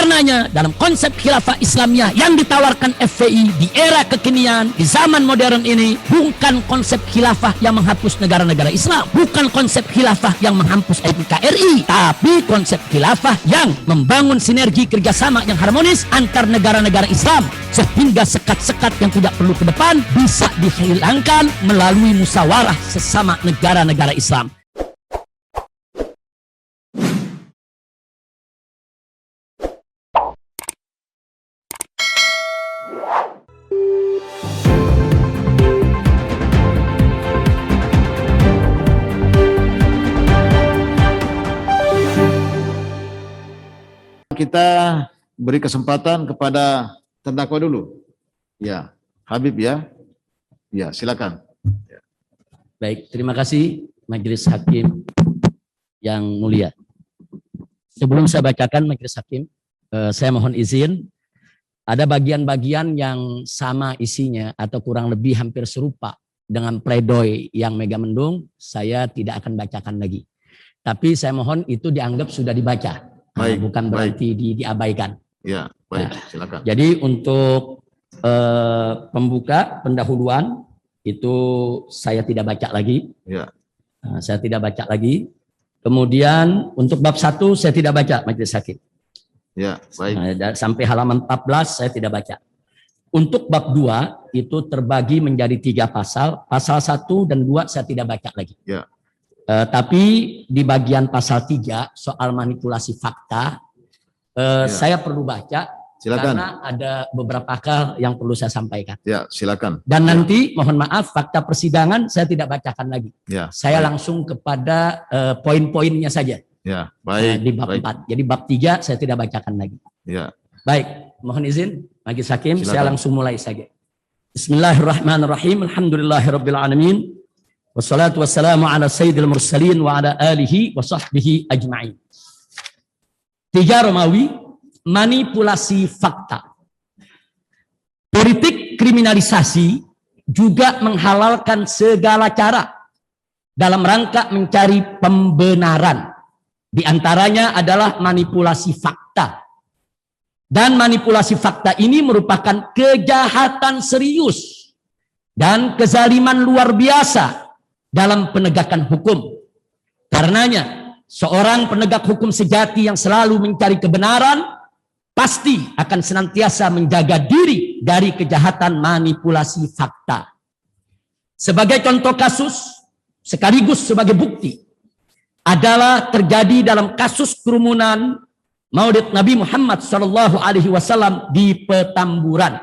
Karenanya dalam konsep khilafah Islamiyah yang ditawarkan FPI di era kekinian, di zaman modern ini, bukan konsep khilafah yang menghapus negara-negara Islam, bukan konsep khilafah yang menghapus NKRI, tapi konsep khilafah yang membangun sinergi kerjasama yang harmonis antar negara-negara Islam, sehingga sekat-sekat yang tidak perlu ke depan bisa dihilangkan melalui musyawarah sesama negara-negara Islam. Kita beri kesempatan kepada terdakwa dulu. Ya, Habib ya. Ya, silakan. Ya. Baik, terima kasih Majelis Hakim yang mulia. Sebelum saya bacakan Majelis Hakim, saya mohon izin, ada bagian-bagian yang sama isinya atau kurang lebih hampir serupa dengan pledoi yang Mega Mendung, saya tidak akan bacakan lagi. Tapi saya mohon itu dianggap sudah dibaca. Baik, bukan berarti diabaikan. Ya, baik, Nah, silakan. jadi untuk pembuka pendahuluan itu saya tidak baca lagi. Ya. Nah, saya tidak baca lagi. Kemudian untuk bab 1 saya tidak baca Majelis Hakim. Ya, baik. Nah, sampai halaman 14 saya tidak baca. Untuk bab 2 itu terbagi menjadi 3 pasal. Pasal 1 dan 2 saya tidak baca lagi. Ya. Tapi di bagian pasal 3 soal manipulasi fakta, saya perlu baca. Silakan. Karena ada beberapa hal yang perlu saya sampaikan. Ya, silakan. Dan nanti mohon maaf fakta persidangan saya tidak bacakan lagi. Ya, saya baik. langsung kepada poin-poinnya saja. Ya, baik. Di bab baik. 4. Jadi bab 3 saya tidak bacakan lagi. Ya. Baik, mohon izin Majelis Hakim, Silakan. saya langsung mulai saja. Bismillahirrahmanirrahim. Alhamdulillahirabbil alamin. Wassalatu wassalamu ala sayyidil mursalin wa ala alihi wa sahbihi ajma'in. 3 Romawi, manipulasi fakta. Politik kriminalisasi juga menghalalkan segala cara dalam rangka mencari pembenaran. Di antaranya adalah manipulasi fakta. Dan manipulasi fakta ini merupakan kejahatan serius dan kezaliman luar biasa dalam penegakan hukum. Karenanya, seorang penegak hukum sejati yang selalu mencari kebenaran pasti akan senantiasa menjaga diri dari kejahatan manipulasi fakta. Sebagai contoh kasus, sekaligus sebagai bukti, adalah terjadi dalam kasus kerumunan Maulid Nabi Muhammad SAW di Petamburan.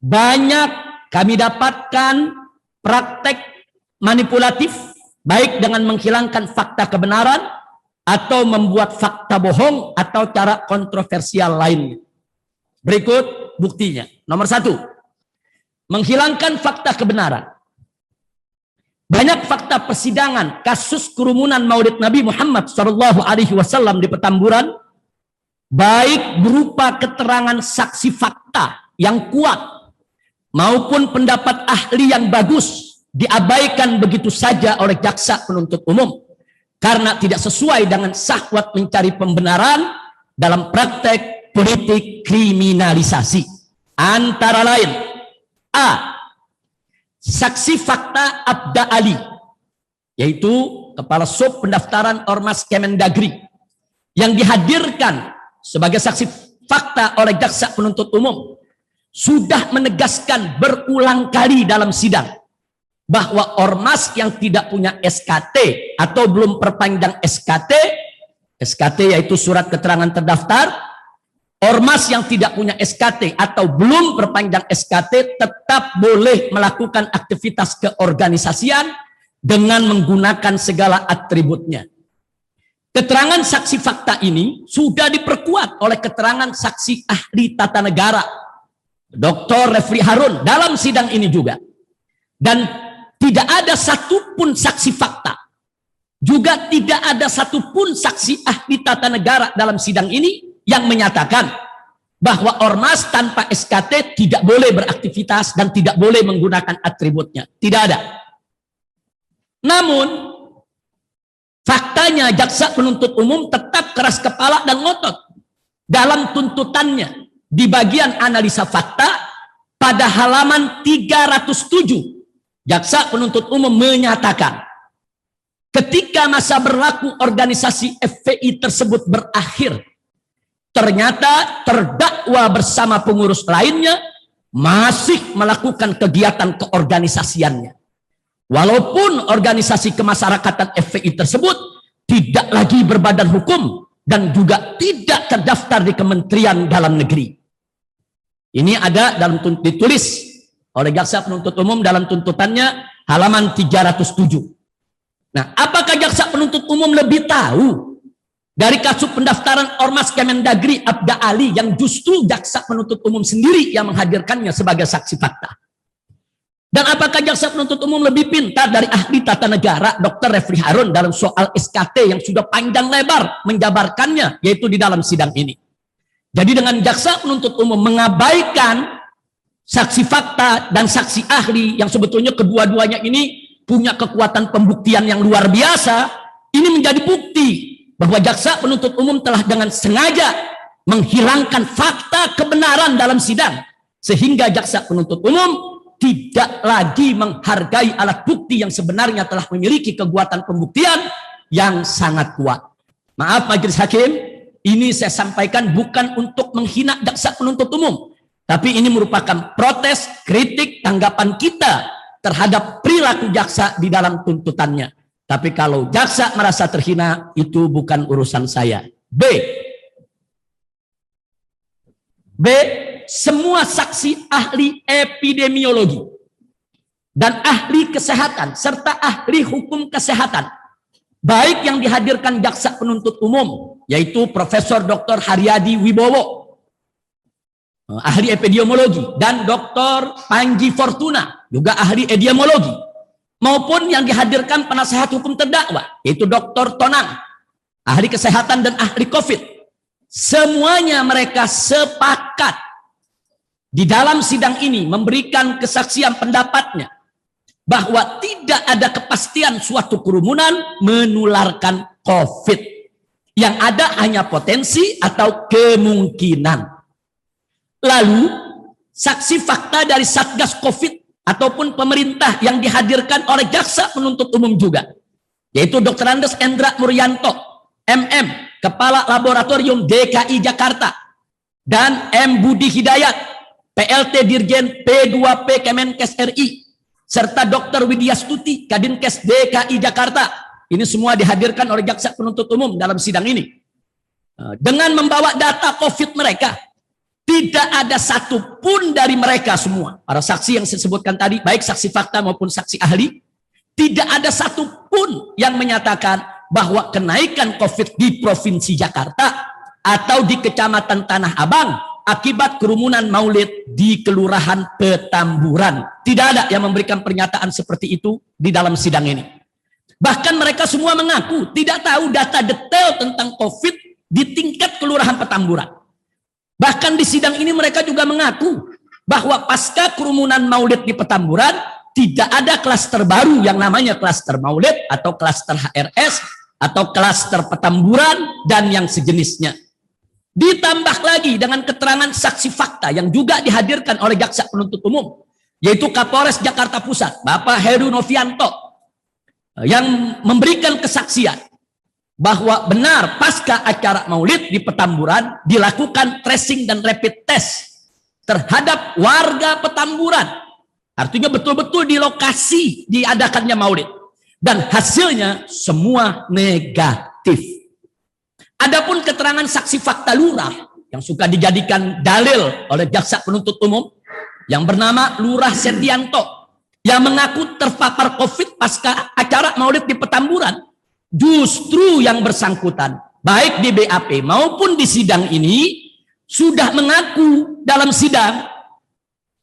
Banyak kami dapatkan praktek manipulatif, baik dengan menghilangkan fakta kebenaran atau membuat fakta bohong atau cara kontroversial lainnya. Berikut buktinya. Nomor 1, menghilangkan fakta kebenaran. Banyak fakta persidangan kasus kerumunan Maulid Nabi Muhammad SAW di Petamburan, baik berupa keterangan saksi fakta yang kuat maupun pendapat ahli yang bagus, diabaikan begitu saja oleh jaksa penuntut umum karena tidak sesuai dengan syahwat mencari pembenaran dalam praktek politik kriminalisasi. Antara lain, A. Saksi fakta Abda Ali, yaitu Kepala Sub Pendaftaran Ormas Kemendagri, yang dihadirkan sebagai saksi fakta oleh jaksa penuntut umum, sudah menegaskan berulang kali dalam sidang bahwa ormas yang tidak punya SKT atau belum perpanjang SKT yaitu surat keterangan terdaftar, ormas yang tidak punya SKT atau belum perpanjang SKT tetap boleh melakukan aktivitas keorganisasian dengan menggunakan segala atributnya. Keterangan saksi fakta ini sudah diperkuat oleh keterangan saksi ahli tata negara Dr. Refli Harun dalam sidang ini juga. Dan tidak ada satupun saksi fakta, juga tidak ada satupun saksi ahli tata negara dalam sidang ini yang menyatakan bahwa ormas tanpa SKT tidak boleh beraktivitas dan tidak boleh menggunakan atributnya. Tidak ada. Namun, faktanya jaksa penuntut umum tetap keras kepala dan ngotot dalam tuntutannya di bagian analisa fakta pada halaman 307, jaksa penuntut umum menyatakan ketika masa berlaku organisasi FPI tersebut berakhir, ternyata terdakwa bersama pengurus lainnya masih melakukan kegiatan keorganisasiannya. Walaupun organisasi kemasyarakatan FPI tersebut tidak lagi berbadan hukum dan juga tidak terdaftar di Kementerian Dalam Negeri. Ini ada ditulis oleh jaksa penuntut umum dalam tuntutannya halaman 307. Nah, apakah jaksa penuntut umum lebih tahu dari kasus pendaftaran Ormas Kemendagri Abda Ali yang justru jaksa penuntut umum sendiri yang menghadirkannya sebagai saksi fakta? Dan apakah jaksa penuntut umum lebih pintar dari ahli tata negara Dr. Refli Harun dalam soal SKT yang sudah panjang lebar menjabarkannya, yaitu di dalam sidang ini? Jadi dengan jaksa penuntut umum mengabaikan saksi fakta dan saksi ahli yang sebetulnya kedua-duanya ini punya kekuatan pembuktian yang luar biasa, ini menjadi bukti bahwa jaksa penuntut umum telah dengan sengaja menghilangkan fakta kebenaran dalam sidang, sehingga jaksa penuntut umum tidak lagi menghargai alat bukti yang sebenarnya telah memiliki kekuatan pembuktian yang sangat kuat. Maaf majelis hakim, ini saya sampaikan bukan untuk menghina jaksa penuntut umum, tapi ini merupakan protes, kritik, tanggapan kita terhadap perilaku jaksa di dalam tuntutannya. Tapi kalau jaksa merasa terhina, itu bukan urusan saya. B. Semua saksi ahli epidemiologi dan ahli kesehatan serta ahli hukum kesehatan, baik yang dihadirkan jaksa penuntut umum, yaitu Profesor Dr. Haryadi Wibowo, ahli epidemiologi, dan Dr. Panji Fortuna, juga ahli epidemiologi, maupun yang dihadirkan penasehat hukum terdakwa, yaitu Dr. Tonang, ahli kesehatan dan ahli COVID. Semuanya mereka sepakat di dalam sidang ini memberikan kesaksian pendapatnya bahwa tidak ada kepastian suatu kerumunan menularkan COVID. Yang ada hanya potensi atau kemungkinan. Lalu, saksi fakta dari Satgas COVID ataupun pemerintah yang dihadirkan oleh jaksa penuntut umum juga, yaitu Dr. Andes Endra Muryanto, MM, Kepala Laboratorium DKI Jakarta, dan M. Budi Hidayat, PLT Dirjen P2P Kemenkes RI, serta Dr. Widya Stuti, Kadinkes DKI Jakarta. Ini semua dihadirkan oleh jaksa penuntut umum dalam sidang ini. Dengan membawa data COVID mereka, tidak ada satupun dari mereka semua, para saksi yang saya sebutkan tadi, baik saksi fakta maupun saksi ahli, tidak ada satupun yang menyatakan bahwa kenaikan COVID di Provinsi Jakarta atau di Kecamatan Tanah Abang akibat kerumunan maulid di Kelurahan Petamburan. Tidak ada yang memberikan pernyataan seperti itu di dalam sidang ini. Bahkan mereka semua mengaku tidak tahu data detail tentang COVID di tingkat Kelurahan Petamburan. Bahkan di sidang ini mereka juga mengaku bahwa pasca kerumunan maulid di Petamburan tidak ada klaster baru yang namanya klaster maulid atau klaster HRS atau klaster Petamburan dan yang sejenisnya. Ditambah lagi dengan keterangan saksi fakta yang juga dihadirkan oleh jaksa penuntut umum, yaitu Kapolres Jakarta Pusat, Bapak Heru Novianto, yang memberikan kesaksian bahwa benar pasca acara maulid di Petamburan dilakukan tracing dan rapid test terhadap warga Petamburan. Artinya betul-betul di lokasi diadakannya maulid. Dan hasilnya semua negatif. Adapun keterangan saksi fakta lurah yang suka dijadikan dalil oleh jaksa penuntut umum yang bernama Lurah Setianto yang mengaku terpapar COVID pasca acara maulid di Petamburan, justru yang bersangkutan baik di BAP maupun di sidang ini sudah mengaku dalam sidang,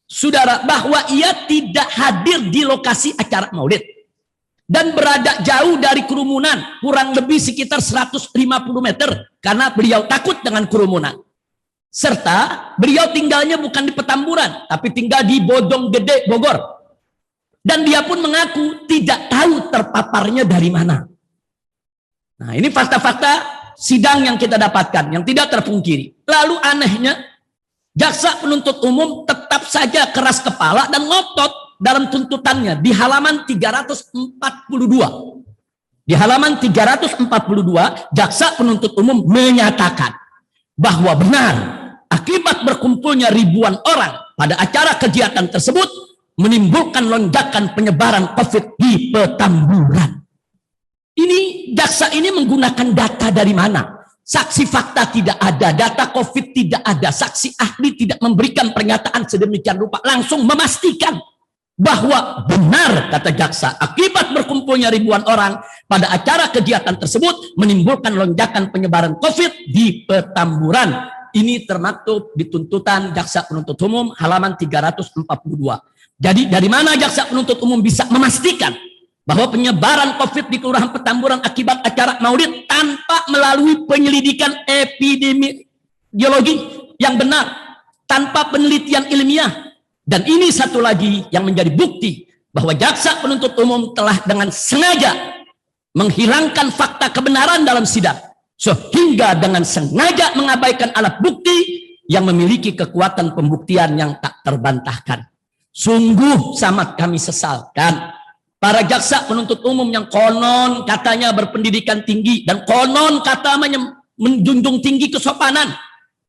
saudara, bahwa ia tidak hadir di lokasi acara maulid dan berada jauh dari kerumunan, kurang lebih sekitar 150 meter, karena beliau takut dengan kerumunan. Serta beliau tinggalnya bukan di Petamburan, tapi tinggal di Bodong Gede, Bogor. Dan dia pun mengaku tidak tahu terpaparnya dari mana. Nah, ini fakta-fakta sidang yang kita dapatkan, yang tidak terpungkiri. Lalu anehnya, jaksa penuntut umum tetap saja keras kepala dan ngotot dalam tuntutannya di halaman 342. Di halaman 342, jaksa penuntut umum menyatakan bahwa benar akibat berkumpulnya ribuan orang pada acara kegiatan tersebut menimbulkan lonjakan penyebaran COVID di Petamburan. Ini jaksa ini menggunakan data dari mana? Saksi fakta tidak ada, data COVID tidak ada, saksi ahli tidak memberikan pernyataan sedemikian rupa, langsung memastikan bahwa benar, kata jaksa, akibat berkumpulnya ribuan orang pada acara kegiatan tersebut menimbulkan lonjakan penyebaran COVID di Petamburan. Ini termaktub di tuntutan jaksa penuntut umum halaman 342. Jadi dari mana jaksa penuntut umum bisa memastikan bahwa penyebaran COVID di Kelurahan Petamburan akibat acara Maulid tanpa melalui penyelidikan epidemiologi yang benar, tanpa penelitian ilmiah? Dan ini satu lagi yang menjadi bukti bahwa jaksa penuntut umum telah dengan sengaja menghilangkan fakta kebenaran dalam sidang, sehingga dengan sengaja mengabaikan alat bukti yang memiliki kekuatan pembuktian yang tak terbantahkan. Sungguh sangat kami sesalkan para jaksa penuntut umum yang konon katanya berpendidikan tinggi dan konon katanya menjunjung tinggi kesopanan,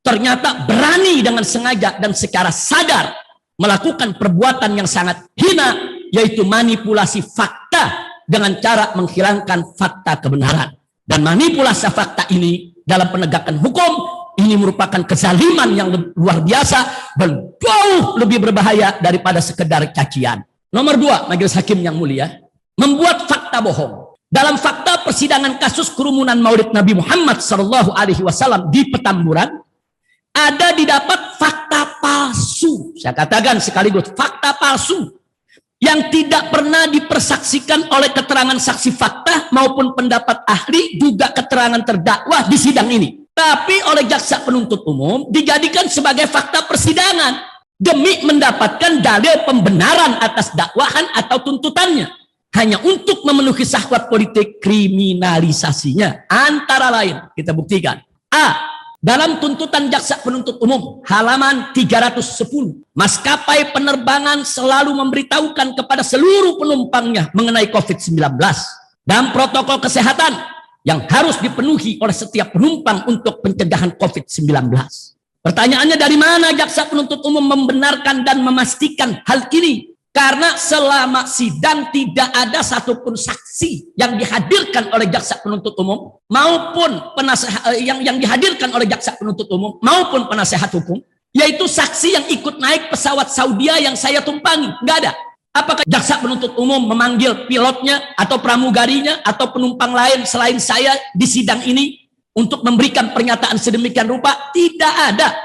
ternyata berani dengan sengaja dan secara sadar melakukan perbuatan yang sangat hina, yaitu manipulasi fakta dengan cara menghilangkan fakta kebenaran. Dan manipulasi fakta ini dalam penegakan hukum ini merupakan kezaliman yang luar biasa dan jauh lebih berbahaya daripada sekedar cacian. Nomor 2, majelis hakim yang mulia, membuat fakta bohong. Dalam fakta persidangan kasus kerumunan Maulid Nabi Muhammad SAW di Petamburan, ada didapat fakta palsu. Saya katakan sekaligus fakta palsu yang tidak pernah dipersaksikan oleh keterangan saksi fakta maupun pendapat ahli, juga keterangan terdakwa di sidang ini, tapi oleh jaksa penuntut umum dijadikan sebagai fakta persidangan demi mendapatkan dalil pembenaran atas dakwahan atau tuntutannya, hanya untuk memenuhi syahwat politik kriminalisasinya. Antara lain kita buktikan: A, dalam tuntutan jaksa penuntut umum halaman 310, maskapai penerbangan selalu memberitahukan kepada seluruh penumpangnya mengenai COVID-19 dan protokol kesehatan yang harus dipenuhi oleh setiap penumpang untuk pencegahan COVID-19. Pertanyaannya, dari mana jaksa penuntut umum membenarkan dan memastikan hal ini? Karena selama sidang tidak ada satupun saksi yang dihadirkan oleh jaksa penuntut umum maupun penasehat yang dihadirkan oleh jaksa penuntut umum maupun penasehat hukum, yaitu saksi yang ikut naik pesawat Saudia yang saya tumpangi. Nggak ada. Apakah jaksa penuntut umum memanggil pilotnya atau pramugarinya atau penumpang lain selain saya di sidang ini untuk memberikan pernyataan sedemikian rupa? Tidak ada.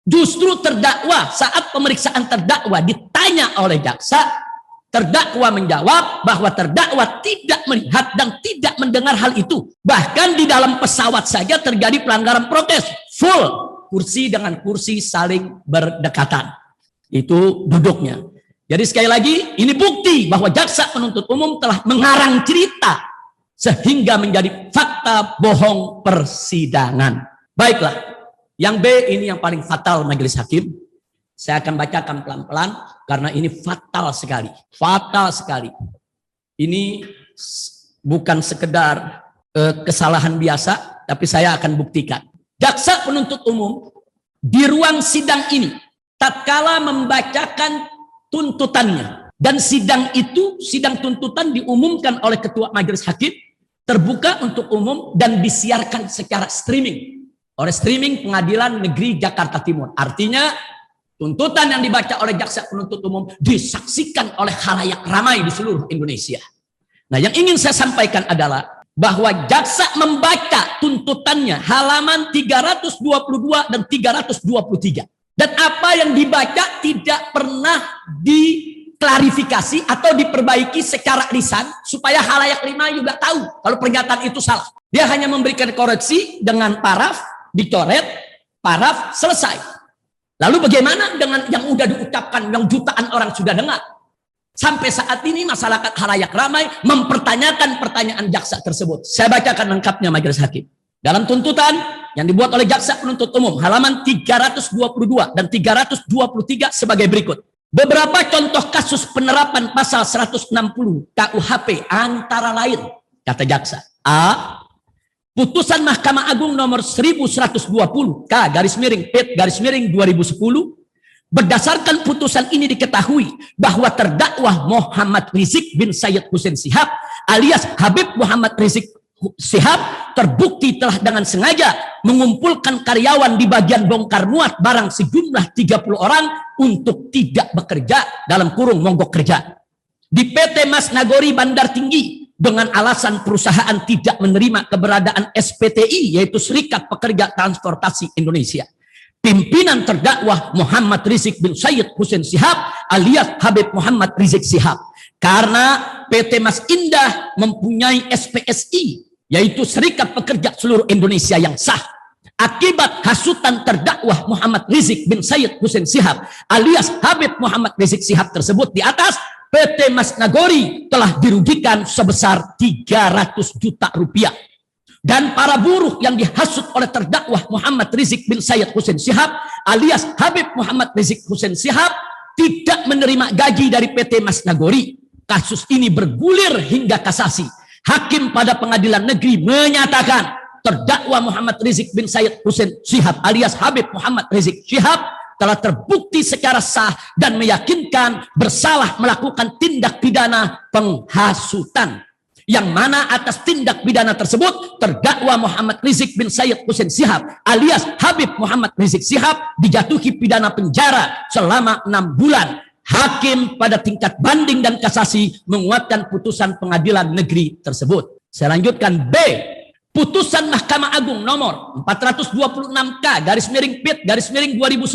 Justru terdakwa, saat pemeriksaan terdakwa ditanya oleh jaksa, terdakwa menjawab bahwa terdakwa tidak melihat dan tidak mendengar hal itu. Bahkan di dalam pesawat saja terjadi pelanggaran prokes, full kursi dengan kursi saling berdekatan. Itu duduknya. Jadi sekali lagi, ini bukti bahwa jaksa penuntut umum telah mengarang cerita sehingga menjadi fakta bohong persidangan. Baiklah. Yang B ini yang paling fatal, majelis hakim. Saya akan bacakan pelan-pelan karena ini fatal sekali. Fatal sekali. Ini bukan sekedar kesalahan biasa, tapi saya akan buktikan. Jaksa penuntut umum di ruang sidang ini tatkala membacakan tuntutannya, dan sidang itu, sidang tuntutan diumumkan oleh ketua majelis hakim, terbuka untuk umum dan disiarkan secara streaming oleh streaming Pengadilan Negeri Jakarta Timur. Artinya tuntutan yang dibaca oleh jaksa penuntut umum disaksikan oleh khalayak ramai di seluruh Indonesia. Nah, yang ingin saya sampaikan adalah bahwa jaksa membaca tuntutannya halaman 322 dan 323. Dan apa yang dibaca tidak pernah diklarifikasi atau diperbaiki secara lisan supaya khalayak ramai juga tahu kalau pernyataan itu salah. Dia hanya memberikan koreksi dengan paraf, dicoret, paraf, selesai. Lalu bagaimana dengan yang udah diucapkan, yang jutaan orang sudah dengar? Sampai saat ini masyarakat khalayak ramai mempertanyakan pertanyaan jaksa tersebut. Saya bacakan lengkapnya majelis hakim. Dalam tuntutan yang dibuat oleh jaksa penuntut umum halaman 322 dan 323 sebagai berikut. Beberapa contoh kasus penerapan pasal 160 KUHP antara lain, kata jaksa. A. Putusan Mahkamah Agung nomor 1120 K/P/2010. Berdasarkan putusan ini diketahui bahwa terdakwa Muhammad Rizik bin Sayyid Hussein Shihab alias Habib Muhammad Rizik Shihab terbukti telah dengan sengaja mengumpulkan karyawan di bagian bongkar muat barang sejumlah 30 orang untuk tidak bekerja dalam kurung mogok kerja di PT Mas Nagori Bandar Tinggi dengan alasan perusahaan tidak menerima keberadaan SPTI, yaitu Serikat Pekerja Transportasi Indonesia. Pimpinan terdakwa Muhammad Rizik bin Sayyid Hussein Shihab alias Habib Muhammad Rizik Shihab. Karena PT Mas Indah mempunyai SPSI, yaitu Serikat Pekerja Seluruh Indonesia yang sah. Akibat hasutan terdakwa Muhammad Rizik bin Sayyid Hussein Shihab alias Habib Muhammad Rizik Shihab tersebut di atas, PT Mas Nagori telah dirugikan sebesar 300 juta rupiah. Dan para buruh yang dihasut oleh terdakwa Muhammad Rizik bin Sayyid Hussein Shihab alias Habib Muhammad Rizik Hussein Shihab tidak menerima gaji dari PT Mas Nagori. Kasus ini bergulir hingga kasasi. Hakim pada pengadilan negeri menyatakan terdakwa Muhammad Rizik bin Sayyid Hussein Shihab alias Habib Muhammad Rizik Shihab telah terbukti secara sah dan meyakinkan bersalah melakukan tindak pidana penghasutan. Yang mana atas tindak pidana tersebut terdakwa Muhammad Rizik bin Sayyid Hussein Shihab alias Habib Muhammad Rizik Shihab dijatuhi pidana penjara selama 6 bulan. Hakim pada tingkat banding dan kasasi menguatkan putusan pengadilan negeri tersebut. Saya lanjutkan. B. Putusan Mahkamah Agung nomor 426K/P/2011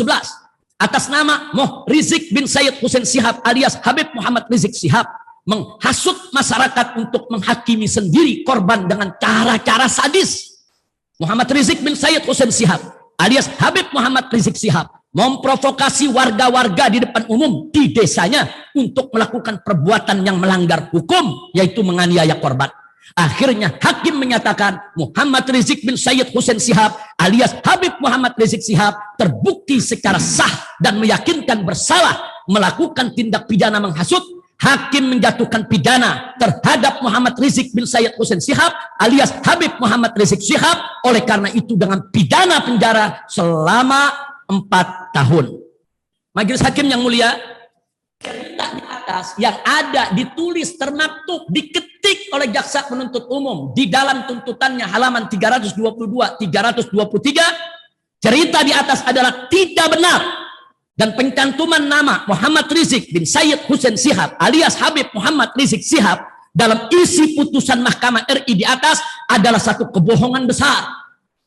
atas nama Rizik bin Sayyid Hussein Shihab alias Habib Muhammad Rizik Shihab menghasut masyarakat untuk menghakimi sendiri korban dengan cara-cara sadis. Muhammad Rizik bin Sayyid Hussein Shihab alias Habib Muhammad Rizik Shihab memprovokasi warga-warga di depan umum di desanya untuk melakukan perbuatan yang melanggar hukum, yaitu menganiaya korban. Akhirnya hakim menyatakan Muhammad Rizik bin Sayyid Hussein Shihab alias Habib Muhammad Rizik Shihab terbukti secara sah dan meyakinkan bersalah melakukan tindak pidana menghasut. Hakim menjatuhkan pidana terhadap Muhammad Rizik bin Sayyid Hussein Shihab alias Habib Muhammad Rizik Shihab oleh karena itu dengan pidana penjara selama 4 tahun. Majelis hakim yang mulia, cerita di atas yang ada ditulis termaktub diketik oleh jaksa penuntut umum di dalam tuntutannya halaman 322 323, cerita di atas adalah tidak benar. Dan pencantuman nama Muhammad Rizik bin Sayyid Hussein Shihab alias Habib Muhammad Rizik Shihab dalam isi putusan Mahkamah RI di atas adalah satu kebohongan besar.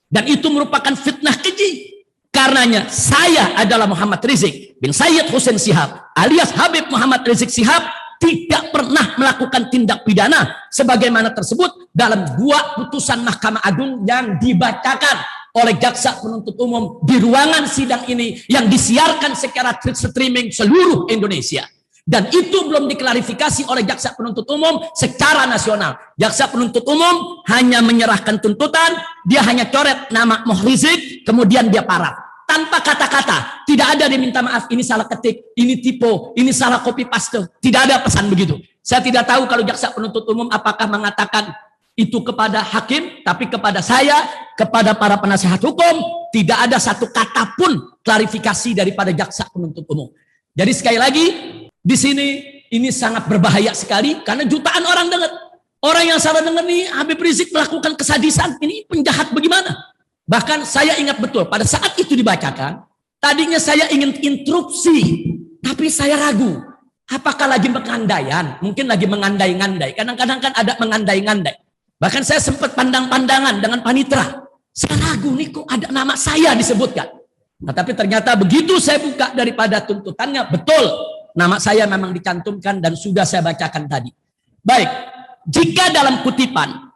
Dan itu merupakan fitnah keji. Karenanya saya adalah Muhammad Rizik bin Sayyid Hussein Shihab alias Habib Muhammad Rizik Shihab tidak pernah melakukan tindak pidana sebagaimana tersebut dalam 2 putusan Mahkamah Agung yang dibacakan oleh jaksa penuntut umum di ruangan sidang ini yang disiarkan secara streaming seluruh Indonesia. Dan itu belum diklarifikasi oleh jaksa penuntut umum secara nasional. Jaksa penuntut umum hanya menyerahkan tuntutan, dia hanya coret nama Rizik, kemudian dia paraf. Tanpa kata-kata, tidak ada diminta maaf, ini salah ketik, ini tipe, ini salah copy paste. Tidak ada pesan begitu. Saya tidak tahu kalau jaksa penuntut umum apakah mengatakan itu kepada hakim, tapi kepada saya, kepada para penasihat hukum, tidak ada satu kata pun klarifikasi daripada jaksa penuntut umum. Jadi sekali lagi, di sini ini sangat berbahaya sekali, karena jutaan orang dengar. Orang yang salah dengar nih, Habib Rizik melakukan kesadisan, ini penjahat bagaimana? Bahkan saya ingat betul, pada saat itu dibacakan, tadinya saya ingin interupsi, tapi saya ragu. Apakah lagi mengandaian? Mungkin lagi mengandai-ngandai. Kadang-kadang kan ada mengandai-ngandai. Bahkan saya sempat pandang-pandangan dengan panitera. Saya ragu nih kok ada nama saya disebutkan. Nah, tapi ternyata begitu saya buka daripada tuntutannya, betul nama saya memang dicantumkan dan sudah saya bacakan tadi. Baik, jika dalam kutipan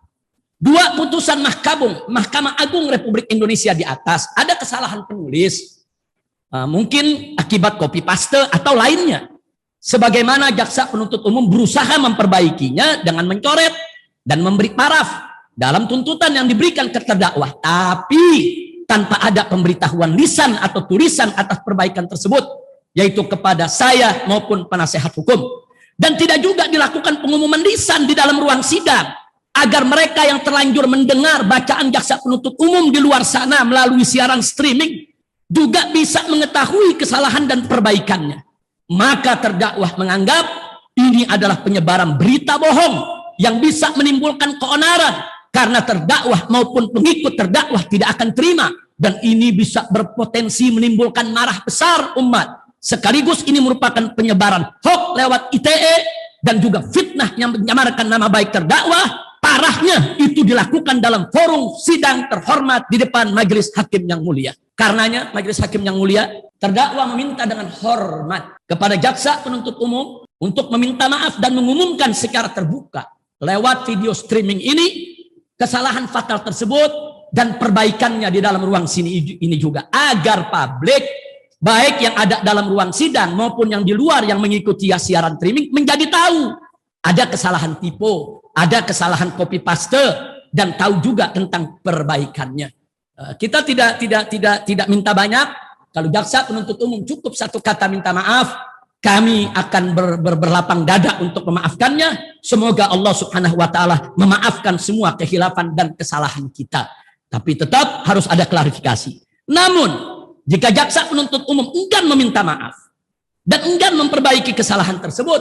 2 putusan Mahkamah Agung Republik Indonesia di atas ada kesalahan penulis, mungkin akibat copy paste atau lainnya, sebagaimana jaksa penuntut umum berusaha memperbaikinya dengan mencoret dan memberi paraf, dalam tuntutan yang diberikan ke terdakwa, tapi tanpa ada pemberitahuan lisan atau tulisan atas perbaikan tersebut, yaitu kepada saya maupun penasehat hukum. Dan tidak juga dilakukan pengumuman lisan di dalam ruang sidang, agar mereka yang terlanjur mendengar bacaan jaksa penuntut umum di luar sana melalui siaran streaming juga bisa mengetahui kesalahan dan perbaikannya. Maka terdakwa menganggap ini adalah penyebaran berita bohong yang bisa menimbulkan keonaran, karena terdakwa maupun pengikut terdakwa tidak akan terima, dan ini bisa berpotensi menimbulkan marah besar umat. Sekaligus ini merupakan penyebaran hoax lewat ITE dan juga fitnah yang menyamarkan nama baik terdakwa. Parahnya itu dilakukan dalam forum sidang terhormat di depan majelis hakim yang mulia. Karenanya majelis hakim yang mulia, terdakwa meminta dengan hormat kepada jaksa penuntut umum untuk meminta maaf dan mengumumkan secara terbuka lewat video streaming ini kesalahan fatal tersebut dan perbaikannya di dalam ruang sini ini juga, agar publik baik yang ada dalam ruang sidang maupun yang di luar yang mengikuti siaran streaming menjadi tahu ada kesalahan typo, ada kesalahan copy paste, dan tahu juga tentang perbaikannya. Kita tidak minta banyak. Kalau jaksa penuntut umum cukup satu kata minta maaf, kami akan berlapang dada untuk memaafkannya. Semoga Allah Subhanahu wa taala memaafkan semua kehilafan dan kesalahan kita. Tapi tetap harus ada klarifikasi. Namun, jika jaksa penuntut umum enggan meminta maaf dan enggan memperbaiki kesalahan tersebut,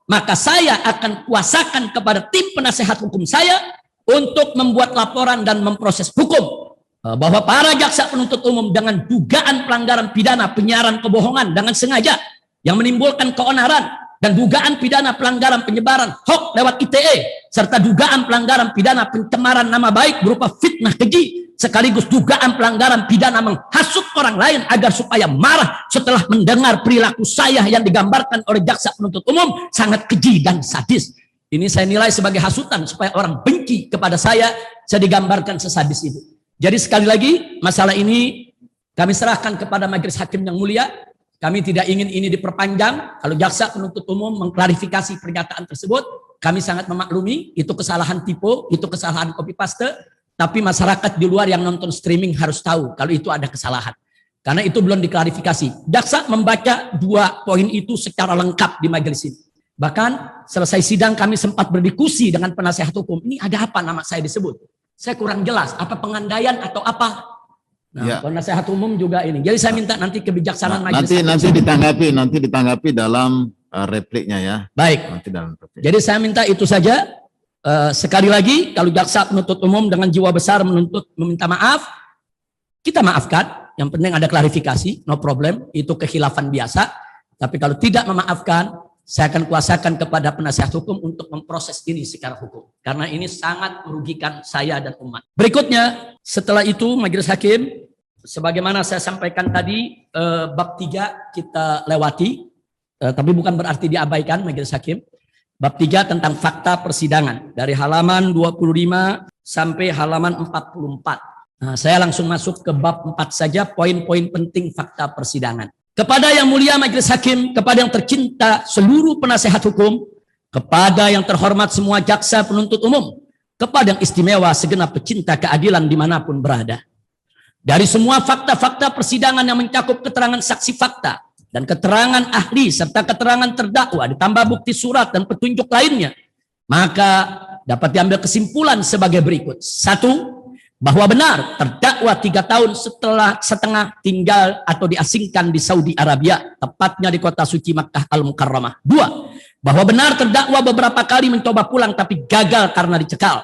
maka saya akan kuasakan kepada tim penasehat hukum saya untuk membuat laporan dan memproses hukum bahwa para jaksa penuntut umum dengan dugaan pelanggaran pidana penyiaran kebohongan dengan sengaja yang menimbulkan keonaran, dan dugaan pidana pelanggaran penyebaran hoax lewat ITE, serta dugaan pelanggaran pidana pencemaran nama baik berupa fitnah keji, sekaligus dugaan pelanggaran pidana menghasut orang lain agar supaya marah setelah mendengar perilaku saya yang digambarkan oleh jaksa penuntut umum sangat keji dan sadis. Ini saya nilai sebagai hasutan supaya orang benci kepada saya digambarkan sesadis itu. Jadi sekali lagi, masalah ini kami serahkan kepada majelis hakim yang mulia. Kami tidak ingin ini diperpanjang. Kalau jaksa penuntut umum mengklarifikasi pernyataan tersebut, kami sangat memaklumi itu kesalahan typo, itu kesalahan copy paste. Tapi masyarakat di luar yang nonton streaming harus tahu kalau itu ada kesalahan. Karena itu belum diklarifikasi. Jaksa membaca 2 poin itu secara lengkap di majelis ini. Bahkan selesai sidang kami sempat berdiskusi dengan penasehat hukum. Ini ada apa nama saya disebut? Saya kurang jelas. Apa pengandaian atau apa? Nah, ya. Penasehat umum juga ini. Jadi saya minta nanti kebijaksanaan majelis. Nanti ditanggapi dalam repliknya ya. Baik. Nanti dalam replik. Jadi saya minta itu saja. Sekali lagi, kalau jaksa penuntut umum dengan jiwa besar meminta maaf, kita maafkan. Yang penting ada klarifikasi, no problem. Itu kekhilafan biasa. Tapi kalau tidak memaafkan, saya akan kuasakan kepada penasihat hukum untuk memproses ini secara hukum. Karena ini sangat merugikan saya dan umat. Berikutnya, setelah itu majelis hakim, sebagaimana saya sampaikan tadi, bab 3 kita lewati, tapi bukan berarti diabaikan majelis hakim. Bab 3 tentang fakta persidangan, dari halaman 25 sampai halaman 44. Nah, saya langsung masuk ke bab 4 saja, poin-poin penting fakta persidangan. Kepada yang mulia majelis hakim, kepada yang tercinta seluruh penasehat hukum, kepada yang terhormat semua jaksa penuntut umum, kepada yang istimewa segenap pecinta keadilan dimanapun berada. Dari semua fakta-fakta persidangan yang mencakup keterangan saksi fakta dan keterangan ahli serta keterangan terdakwa ditambah bukti surat dan petunjuk lainnya, maka dapat diambil kesimpulan sebagai berikut. 1. Bahwa benar terdakwa 3 tahun setengah tinggal atau diasingkan di Saudi Arabia, tepatnya di kota suci Makkah Al-Mukarramah. 2. Bahwa benar terdakwa beberapa kali mencoba pulang tapi gagal karena dicekal.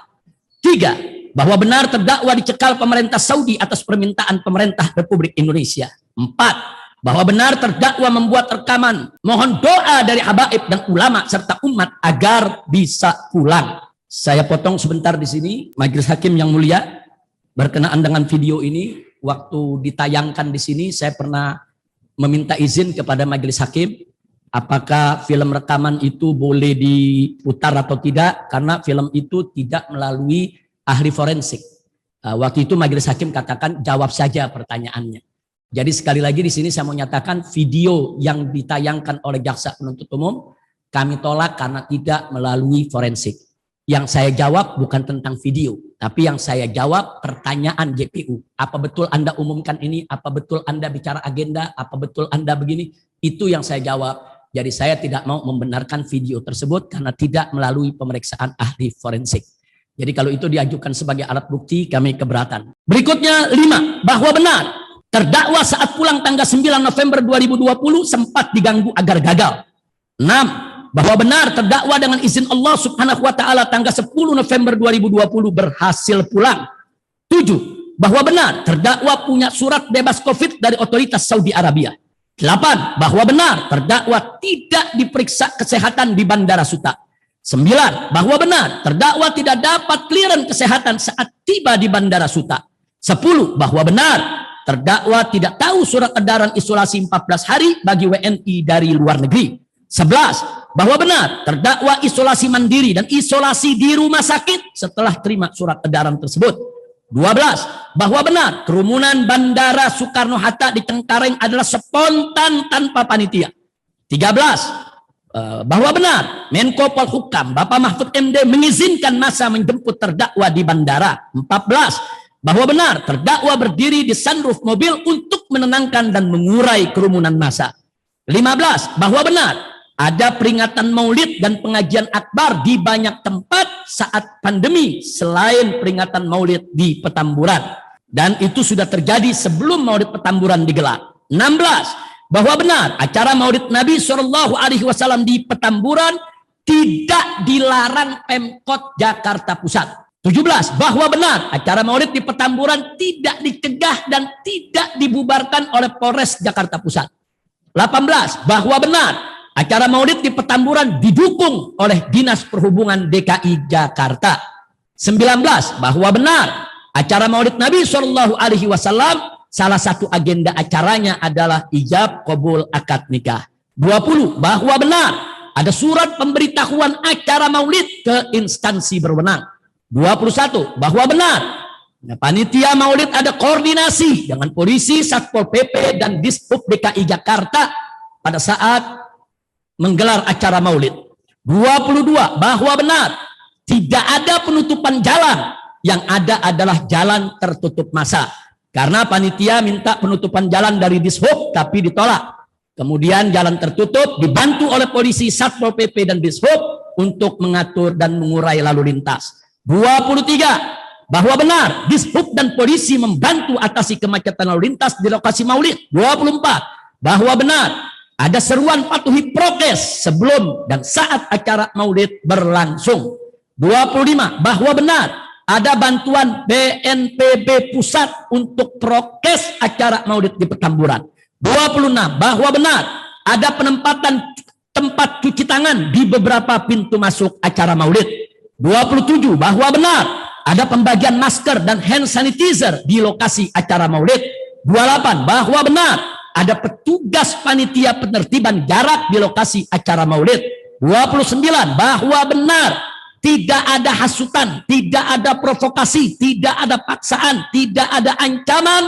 3. Bahwa benar terdakwa dicekal pemerintah Saudi atas permintaan pemerintah Republik Indonesia. 4. Bahwa benar terdakwa membuat rekaman mohon doa dari habaib dan ulama serta umat agar bisa pulang. Saya potong sebentar di sini, majelis hakim yang mulia. Berkenaan dengan video ini, waktu ditayangkan di sini, saya pernah meminta izin kepada majelis hakim, apakah film rekaman itu boleh diputar atau tidak, karena film itu tidak melalui ahli forensik. Waktu itu majelis hakim katakan jawab saja pertanyaannya. Jadi sekali lagi di sini saya mau nyatakan video yang ditayangkan oleh jaksa penuntut umum kami tolak karena tidak melalui forensik. Yang saya jawab bukan tentang video, tapi yang saya jawab pertanyaan JPU. Apa betul Anda umumkan ini? Apa betul Anda bicara agenda? Apa betul Anda begini? Itu yang saya jawab. Jadi saya tidak mau membenarkan video tersebut karena tidak melalui pemeriksaan ahli forensik. Jadi kalau itu diajukan sebagai alat bukti, kami keberatan. Berikutnya 5, bahwa benar terdakwa saat pulang tanggal 9 November 2020 sempat diganggu agar gagal. 6, bahwa benar terdakwa dengan izin Allah Subhanahu wa taala tanggal 10 November 2020 berhasil pulang. 7, bahwa benar terdakwa punya surat bebas Covid dari otoritas Saudi Arabia. 8, bahwa benar terdakwa tidak diperiksa kesehatan di Bandara Suta. 9, bahwa benar terdakwa tidak dapat clearance kesehatan saat tiba di Bandara Suta. 10, bahwa benar terdakwa tidak tahu surat edaran isolasi 14 hari bagi WNI dari luar negeri. 11, bahwa benar terdakwa isolasi mandiri dan isolasi di rumah sakit setelah terima surat edaran tersebut. 12, bahwa benar kerumunan Bandara Soekarno-Hatta di Cengkareng adalah spontan tanpa panitia. 13, bahwa benar Menko Polhukam Bapak Mahfud MD mengizinkan masa menjemput terdakwa di bandara. 14, bahwa benar terdakwa berdiri di sunroof mobil untuk menenangkan dan mengurai kerumunan massa. 15, bahwa benar ada peringatan maulid dan pengajian akbar di banyak tempat saat pandemi selain peringatan maulid di Petamburan. Dan itu sudah terjadi sebelum maulid Petamburan digelar. 16, bahwa benar acara maulid Nabi SAW di Petamburan tidak dilarang Pemkot Jakarta Pusat. 17, bahwa benar acara maulid di Petamburan tidak dicegah dan tidak dibubarkan oleh Polres Jakarta Pusat. 18, bahwa benar acara maulid di Petamburan didukung oleh Dinas Perhubungan DKI Jakarta. 19, bahwa benar acara maulid Nabi SAW salah satu agenda acaranya adalah ijab qabul akad nikah. 20, bahwa benar ada surat pemberitahuan acara maulid ke instansi berwenang. 21, bahwa benar panitia maulid ada koordinasi dengan polisi, Satpol PP dan Dishub DKI Jakarta pada saat menggelar acara maulid. 22, bahwa benar tidak ada penutupan jalan, yang ada adalah jalan tertutup massa. Karena panitia minta penutupan jalan dari Dishub tapi ditolak. Kemudian jalan tertutup dibantu oleh polisi, Satpol PP dan Dishub untuk mengatur dan mengurai lalu lintas. 23, bahwa benar Dishub dan polisi membantu atasi kemacetan lalu lintas di lokasi maulid. 24, bahwa benar ada seruan patuhi prokes sebelum dan saat acara maulid berlangsung. 25, bahwa benar ada bantuan BNPB pusat untuk prokes acara maulid di Petamburan. 26, bahwa benar ada penempatan tempat cuci tangan di beberapa pintu masuk acara maulid. 27, bahwa benar ada pembagian masker dan hand sanitizer di lokasi acara maulid. 28, bahwa benar ada petugas panitia penertiban jarak di lokasi acara maulid. 29, bahwa benar tidak ada hasutan, tidak ada provokasi, tidak ada paksaan, tidak ada ancaman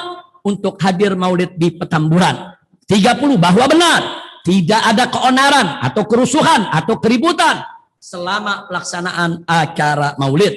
untuk hadir maulid di Petamburan. 30, bahwa benar tidak ada keonaran atau kerusuhan atau keributan selama pelaksanaan acara maulid.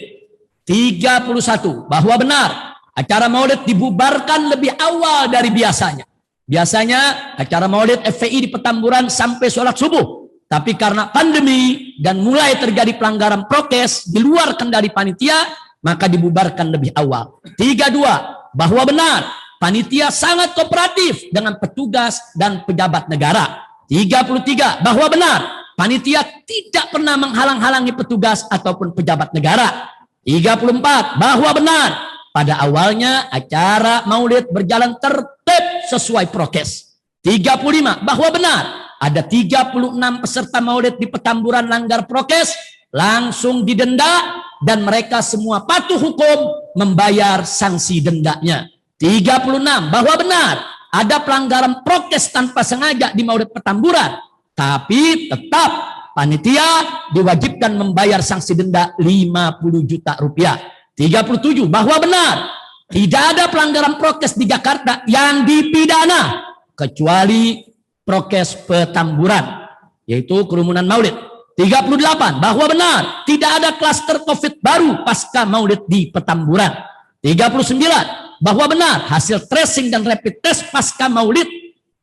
31, bahwa benar acara maulid dibubarkan lebih awal dari biasanya. Biasanya acara maulid FPI di Petamburan sampai sholat subuh. Tapi karena pandemi dan mulai terjadi pelanggaran prokes di luar kendali panitia, maka dibubarkan lebih awal. 32, bahwa benar panitia sangat kooperatif dengan petugas dan pejabat negara. 33, bahwa benar panitia tidak pernah menghalang-halangi petugas ataupun pejabat negara. 34, bahwa benar pada awalnya acara maulid berjalan tertib sesuai prokes. 35, bahwa benar ada 36 peserta maulid di Petamburan langgar prokes, langsung didenda dan mereka semua patuh hukum membayar sanksi dendanya. 36, bahwa benar ada pelanggaran prokes tanpa sengaja di maulid Petamburan, tapi tetap panitia diwajibkan membayar sanksi denda 50 juta rupiah. 37, bahwa benar tidak ada pelanggaran prokes di Jakarta yang dipidana kecuali prokes Petamburan, yaitu kerumunan maulid. 38, bahwa benar tidak ada klaster COVID baru pasca Maulid di Petamburan. 39, bahwa benar hasil tracing dan rapid test pasca Maulid,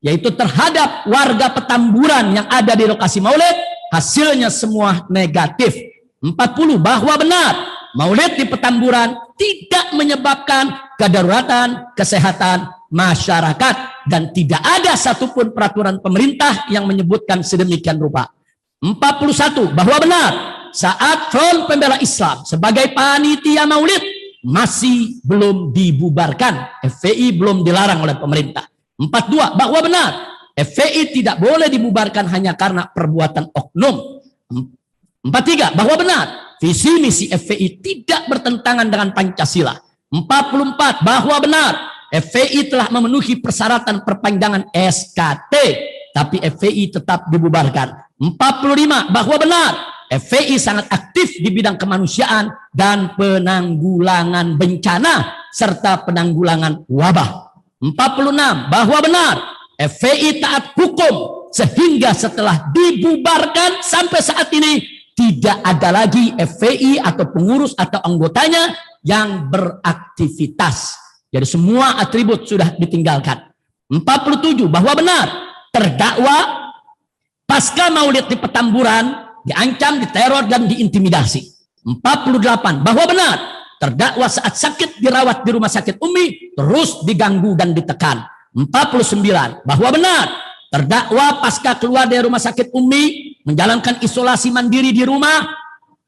yaitu terhadap warga Petamburan yang ada di lokasi Maulid, hasilnya semua negatif. 40, bahwa benar Maulid di Petamburan tidak menyebabkan kedaruratan kesehatan masyarakat dan tidak ada satupun peraturan pemerintah yang menyebutkan sedemikian rupa. 41, bahwa benar saat Front Pembela Islam sebagai panitia Maulid masih belum dibubarkan, FPI belum dilarang oleh pemerintah. 42, bahwa benar FPI tidak boleh dibubarkan hanya karena perbuatan oknum. 43, bahwa benar visi misi FPI tidak bertentangan dengan Pancasila. 44, bahwa benar FPI telah memenuhi persyaratan perpanjangan SKT, tapi FPI tetap dibubarkan. 45, bahwa benar FPI sangat aktif di bidang kemanusiaan dan penanggulangan bencana serta penanggulangan wabah. 46, bahwa benar FPI taat hukum sehingga setelah dibubarkan sampai saat ini tidak ada lagi FPI atau pengurus atau anggotanya yang beraktivitas. Jadi semua atribut sudah ditinggalkan. 47, bahwa benar terdakwa pasca Maulid di Petamburan diancam, diteror, dan diintimidasi. 48, bahwa benar terdakwa saat sakit dirawat di rumah sakit Umi terus diganggu dan ditekan. 49, bahwa benar terdakwa pasca keluar dari rumah sakit Umi menjalankan isolasi mandiri di rumah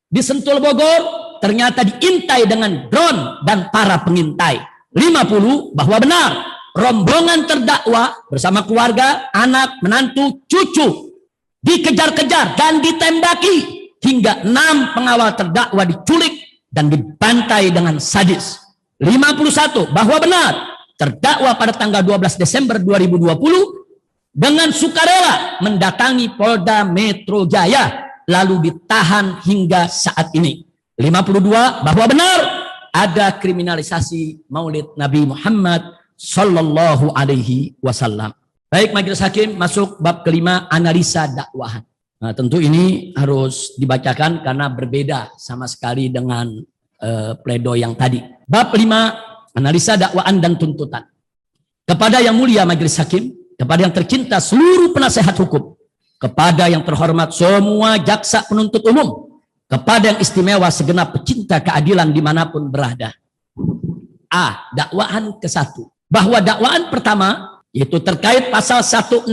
di Sentul Bogor ternyata diintai dengan drone dan para pengintai. 50, bahwa benar rombongan terdakwa bersama keluarga, anak, menantu, cucu dikejar-kejar dan ditembaki hingga 6 pengawal terdakwa diculik dan dibantai dengan sadis. 51, bahwa benar terdakwa pada tanggal 12 Desember 2020 dengan sukarela mendatangi Polda Metro Jaya lalu ditahan hingga saat ini. 52, bahwa benar ada kriminalisasi Maulid Nabi Muhammad sallallahu alaihi wasallam. Baik, majelis hakim, masuk bab kelima, analisa dakwahan. Nah, tentu ini harus dibacakan karena berbeda sama sekali dengan pledoi yang tadi. Bab 5, analisa dakwaan dan tuntutan. Kepada yang mulia majelis hakim, kepada yang tercinta seluruh penasehat hukum, kepada yang terhormat semua jaksa penuntut umum, kepada yang istimewa segenap pecinta keadilan dimanapun berada. A. Dakwaan ke-1. Bahwa dakwaan pertama yaitu terkait pasal 160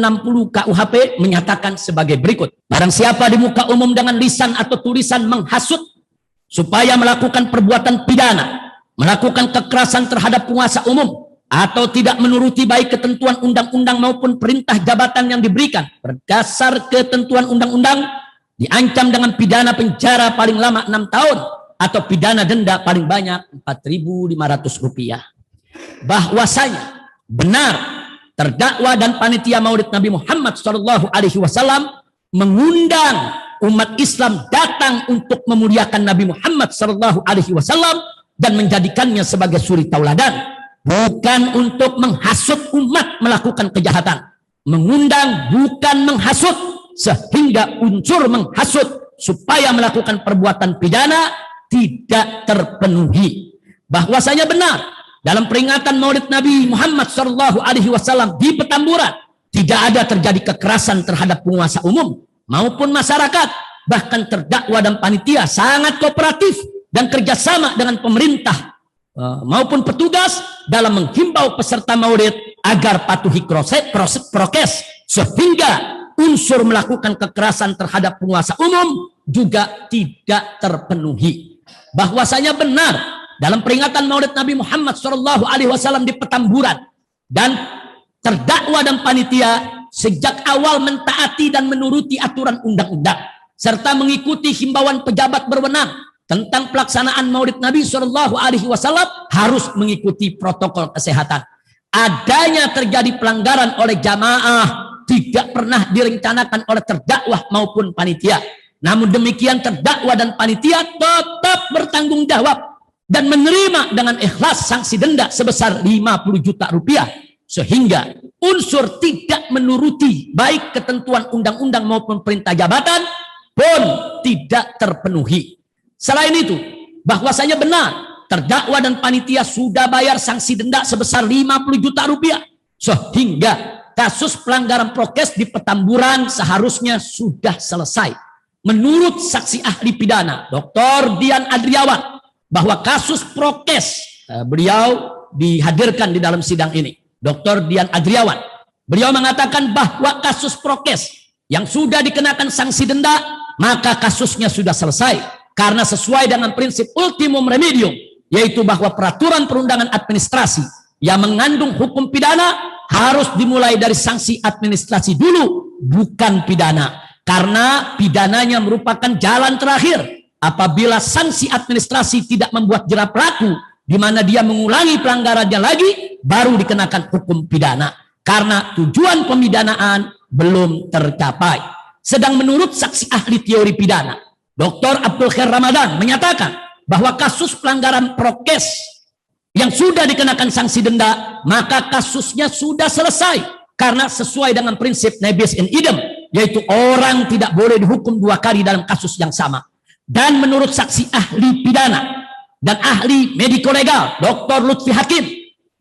KUHP menyatakan sebagai berikut. Barang siapa di muka umum dengan lisan atau tulisan menghasut supaya melakukan perbuatan pidana, melakukan kekerasan terhadap penguasa umum, atau tidak menuruti baik ketentuan undang-undang maupun perintah jabatan yang diberikan berdasar ketentuan undang-undang, diancam dengan pidana penjara paling lama 6 tahun atau pidana denda paling banyak Rp4.500. Bahwasanya benar terdakwa dan panitia Maulid Nabi Muhammad SAW mengundang umat Islam datang untuk memuliakan Nabi Muhammad SAW dan menjadikannya sebagai suri tauladan, bukan untuk menghasut umat melakukan kejahatan. Mengundang bukan menghasut, sehingga unsur menghasut supaya melakukan perbuatan pidana tidak terpenuhi. Bahwasanya benar dalam peringatan Maulid Nabi Muhammad SAW di Petamburan tidak ada terjadi kekerasan terhadap penguasa umum maupun masyarakat. Bahkan terdakwa dan panitia sangat kooperatif dan kerjasama dengan pemerintah maupun petugas dalam menghimbau peserta Maulid agar patuhi prokes sehingga unsur melakukan kekerasan terhadap penguasa umum juga tidak terpenuhi. Bahwasanya benar dalam peringatan Maulid Nabi Muhammad SAW di Petamburan dan terdakwa dan panitia sejak awal mentaati dan menuruti aturan undang-undang serta mengikuti himbauan pejabat berwenang tentang pelaksanaan Maulid Nabi SAW harus mengikuti protokol kesehatan. Adanya terjadi pelanggaran oleh jamaah tidak pernah direncanakan oleh terdakwa maupun panitia. Namun demikian terdakwa dan panitia tetap bertanggung jawab dan menerima dengan ikhlas sanksi denda sebesar 50 juta rupiah sehingga unsur tidak menuruti baik ketentuan undang-undang maupun perintah jabatan pun tidak terpenuhi. Selain itu, bahwasanya benar terdakwa dan panitia sudah bayar sanksi denda sebesar 50 juta rupiah, sehingga kasus pelanggaran prokes di Petamburan seharusnya sudah selesai. Menurut saksi ahli pidana Dr. Dian Adriawan, bahwa kasus prokes, beliau dihadirkan di dalam sidang ini, Dr. Dian Adriawan, beliau mengatakan bahwa kasus prokes yang sudah dikenakan sanksi denda, maka kasusnya sudah selesai, karena sesuai dengan prinsip ultimum remedium, yaitu bahwa peraturan perundangan administrasi yang mengandung hukum pidana harus dimulai dari sanksi administrasi dulu, bukan pidana. Karena pidananya merupakan jalan terakhir apabila sanksi administrasi tidak membuat jera pelaku, di mana dia mengulangi pelanggarannya lagi, baru dikenakan hukum pidana. Karena tujuan pemidanaan belum tercapai. Sedang menurut saksi ahli teori pidana, Dr. Abdul Khair Ramadan menyatakan bahwa kasus pelanggaran prokes yang sudah dikenakan sanksi denda, maka kasusnya sudah selesai. Karena sesuai dengan prinsip nebis in idem, yaitu orang tidak boleh dihukum 2 kali dalam kasus yang sama. Dan menurut saksi ahli pidana dan ahli mediko-legal Dr. Lutfi Hakim,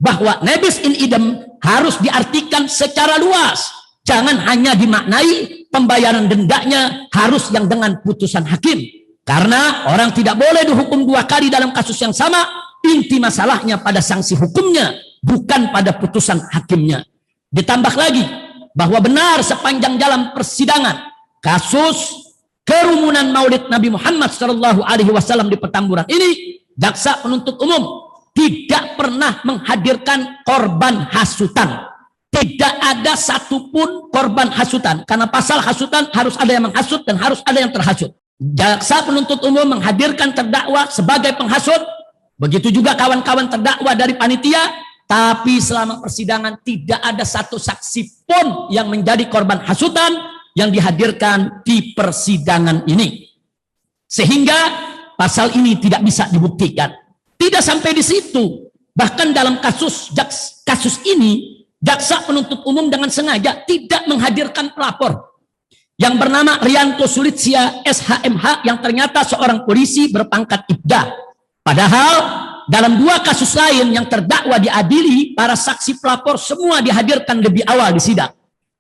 bahwa nebis in idem harus diartikan secara luas. Jangan hanya dimaknai pembayaran dendanya harus yang dengan putusan hakim. Karena orang tidak boleh dihukum 2 kali dalam kasus yang sama. Inti masalahnya pada sanksi hukumnya, bukan pada putusan hakimnya. Ditambah lagi bahwa benar sepanjang jalan persidangan kasus kerumunan Maulid Nabi Muhammad SAW di Petamburan ini, jaksa penuntut umum tidak pernah menghadirkan korban hasutan. Tidak ada satupun korban hasutan, karena pasal hasutan harus ada yang menghasut dan harus ada yang terhasut. Jaksa penuntut umum menghadirkan terdakwa sebagai penghasut, begitu juga kawan-kawan terdakwa dari panitia. Tapi selama persidangan tidak ada satu saksi pun yang menjadi korban hasutan yang dihadirkan di persidangan ini. Sehingga pasal ini tidak bisa dibuktikan. Tidak sampai di situ. Bahkan dalam kasus ini, jaksa penuntut umum dengan sengaja tidak menghadirkan pelapor yang bernama Rianto Sulitsia SHMH, yang ternyata seorang polisi berpangkat Ibda. Padahal dalam 2 kasus lain yang terdakwa diadili, para saksi pelapor semua dihadirkan lebih awal di sidang.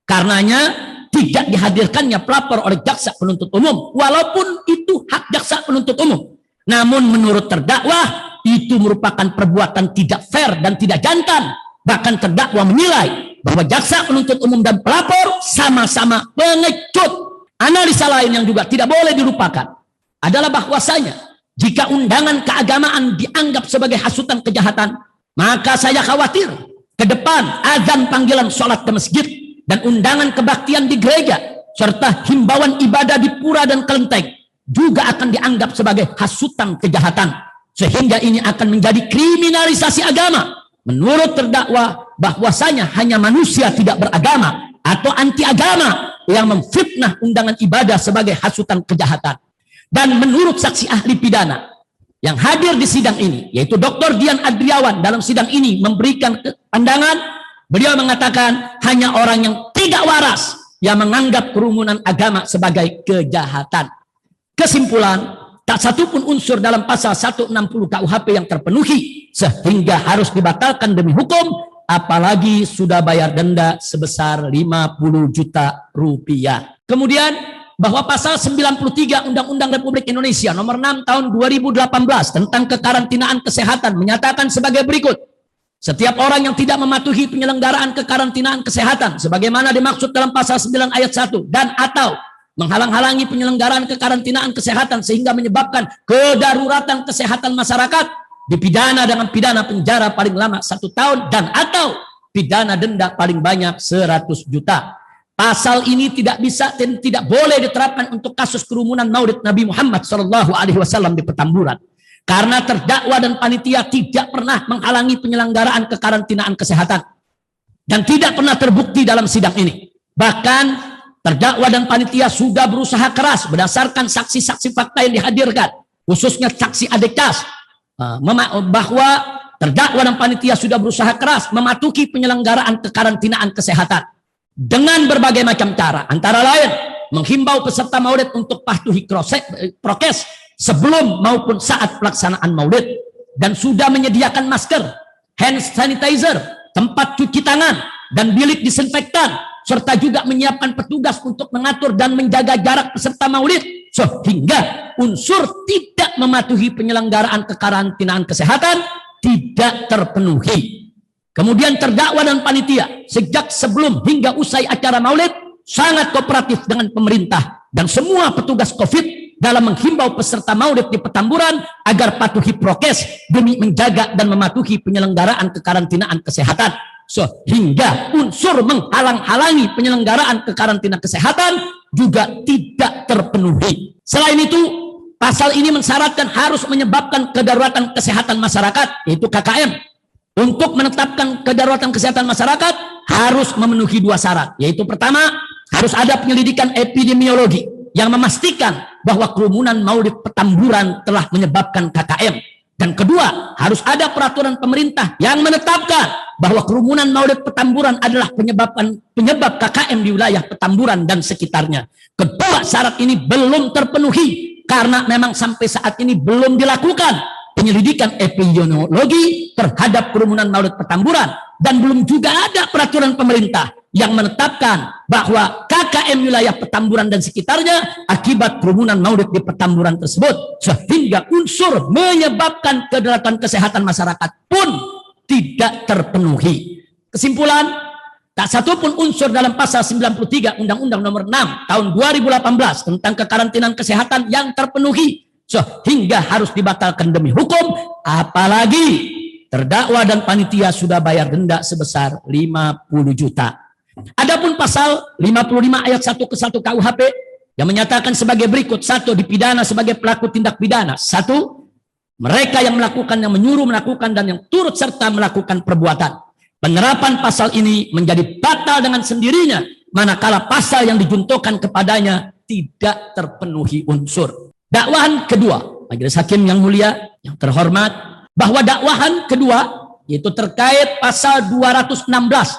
Karenanya tidak dihadirkannya pelapor oleh jaksa penuntut umum, walaupun itu hak jaksa penuntut umum. Namun menurut terdakwa itu merupakan perbuatan tidak fair dan tidak jantan. Bahkan terdakwa menilai bahwa jaksa penuntut umum dan pelapor sama-sama pengecut. Analisa lain yang juga tidak boleh dilupakan adalah bahwasanya jika undangan keagamaan dianggap sebagai hasutan kejahatan, maka saya khawatir ke depan azan panggilan sholat ke masjid dan undangan kebaktian di gereja serta himbauan ibadah di pura dan kelenteng juga akan dianggap sebagai hasutan kejahatan, sehingga ini akan menjadi kriminalisasi agama. Menurut terdakwa bahwasanya hanya manusia tidak beragama atau anti agama yang memfitnah undangan ibadah sebagai hasutan kejahatan. Dan menurut saksi ahli pidana yang hadir di sidang ini, yaitu Dr. Dian Adriawan, dalam sidang ini memberikan pandangan, beliau mengatakan hanya orang yang tidak waras yang menganggap kerumunan agama sebagai kejahatan. Kesimpulan, tak satupun unsur dalam pasal 160 KUHP yang terpenuhi sehingga harus dibatalkan demi hukum, apalagi sudah bayar denda sebesar 50 juta rupiah. Kemudian bahwa pasal 93 Undang-Undang Republik Indonesia nomor 6 tahun 2018 tentang kekarantinaan kesehatan menyatakan sebagai berikut: setiap orang yang tidak mematuhi penyelenggaraan kekarantinaan kesehatan sebagaimana dimaksud dalam pasal 9 ayat 1 dan atau menghalang-halangi penyelenggaraan kekarantinaan kesehatan sehingga menyebabkan kedaruratan kesehatan masyarakat, dipidana dengan pidana penjara paling lama 1 tahun dan atau pidana denda paling banyak 100 juta. Pasal ini tidak bisa dan tidak boleh diterapkan untuk kasus kerumunan Maulid Nabi Muhammad SAW di Petamburan, karena terdakwa dan panitia tidak pernah menghalangi penyelenggaraan kekarantinaan kesehatan dan tidak pernah terbukti dalam sidang ini. Bahkan terdakwa dan panitia sudah berusaha keras berdasarkan saksi-saksi fakta yang dihadirkan, khususnya saksi Adektas, bahwa terdakwa dan panitia sudah berusaha keras mematuhi penyelenggaraan kekarantinaan kesehatan dengan berbagai macam cara, antara lain menghimbau peserta maulid untuk patuhi prokes sebelum maupun saat pelaksanaan maulid, dan sudah menyediakan masker, hand sanitizer, tempat cuci tangan, dan bilik disinfektan, serta juga menyiapkan petugas untuk mengatur dan menjaga jarak peserta maulid, sehingga unsur tidak mematuhi penyelenggaraan kekarantinaan kesehatan tidak terpenuhi. Kemudian terdakwa dan panitia sejak sebelum hingga usai acara maulid sangat kooperatif dengan pemerintah dan semua petugas COVID dalam menghimbau peserta maulid di Petamburan agar patuhi prokes demi menjaga dan mematuhi penyelenggaraan kekarantinaan kesehatan, sehingga unsur menghalang-halangi penyelenggaraan kekarantinaan kesehatan juga tidak terpenuhi. Selain itu, pasal ini mensyaratkan harus menyebabkan kedaruratan kesehatan masyarakat, yaitu KKM. Untuk menetapkan kedaruratan kesehatan masyarakat harus memenuhi 2 syarat, yaitu pertama, harus ada penyelidikan epidemiologi yang memastikan bahwa kerumunan maulid Petamburan telah menyebabkan KKM. Dan kedua, harus ada peraturan pemerintah yang menetapkan bahwa kerumunan maulid Petamburan adalah penyebab KKM di wilayah Petamburan dan sekitarnya. Kedua syarat ini belum terpenuhi karena memang sampai saat ini belum dilakukan penyelidikan epidemiologi terhadap kerumunan maulid Petamburan, dan belum juga ada peraturan pemerintah yang menetapkan bahwa KKM wilayah Petamburan dan sekitarnya akibat kerumunan maulid di Petamburan tersebut, sehingga unsur menyebabkan kedaruratan kesehatan masyarakat pun tidak terpenuhi. Kesimpulan, tak satu pun unsur dalam pasal 93 Undang-Undang Nomor 6 Tahun 2018 tentang kekarantinaan kesehatan yang terpenuhi, sehingga harus dibatalkan demi hukum, apalagi terdakwa dan panitia sudah bayar denda sebesar 50 juta. Adapun pasal 55 ayat 1 ke 1 KUHP yang menyatakan sebagai berikut: 1. Dipidana sebagai pelaku tindak pidana. 1. Mereka yang melakukan, yang menyuruh melakukan, dan yang turut serta melakukan perbuatan. Penerapan pasal ini menjadi batal dengan sendirinya manakala pasal yang dijuntukan kepadanya tidak terpenuhi unsur. Dakwahan kedua, majelis hakim yang mulia, yang terhormat, bahwa dakwahan kedua yaitu terkait pasal 216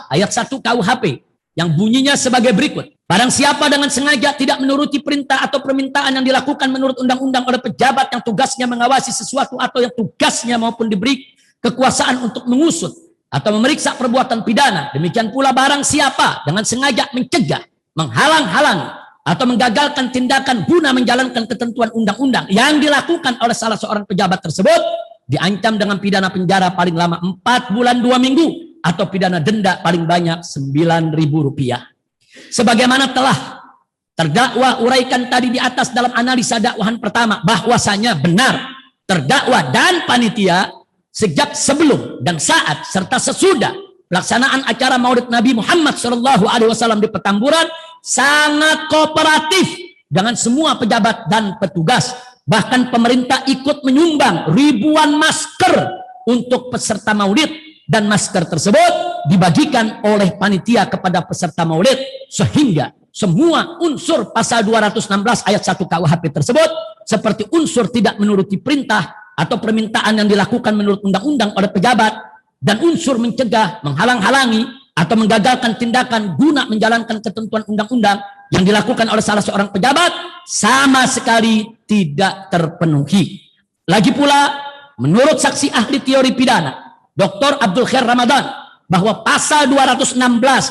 ayat 1 KUHP yang bunyinya sebagai berikut: barang siapa dengan sengaja tidak menuruti perintah atau permintaan yang dilakukan menurut undang-undang oleh pejabat yang tugasnya mengawasi sesuatu atau yang tugasnya maupun diberi kekuasaan untuk mengusut atau memeriksa perbuatan pidana, demikian pula barang siapa dengan sengaja mencegah, menghalang-halangi atau menggagalkan tindakan guna menjalankan ketentuan undang-undang yang dilakukan oleh salah seorang pejabat tersebut, diancam dengan pidana penjara paling lama 4 bulan 2 minggu atau pidana denda paling banyak Rp9.000. Sebagaimana telah terdakwa uraikan tadi di atas dalam analisa dakwahan pertama, bahwasanya benar terdakwa dan panitia sejak sebelum dan saat serta sesudah pelaksanaan acara Maulid Nabi Muhammad SAW di Petamburan sangat kooperatif dengan semua pejabat dan petugas. Bahkan pemerintah ikut menyumbang ribuan masker untuk peserta maulid, dan masker tersebut dibagikan oleh panitia kepada peserta maulid, sehingga semua unsur pasal 216 ayat 1 KUHP tersebut seperti unsur tidak menuruti perintah atau permintaan yang dilakukan menurut undang-undang oleh pejabat, dan unsur mencegah, menghalang-halangi atau menggagalkan tindakan guna menjalankan ketentuan undang-undang yang dilakukan oleh salah seorang pejabat sama sekali tidak terpenuhi. Lagi pula, menurut saksi ahli teori pidana Dr. Abdul Khair Ramadan, bahwa pasal 216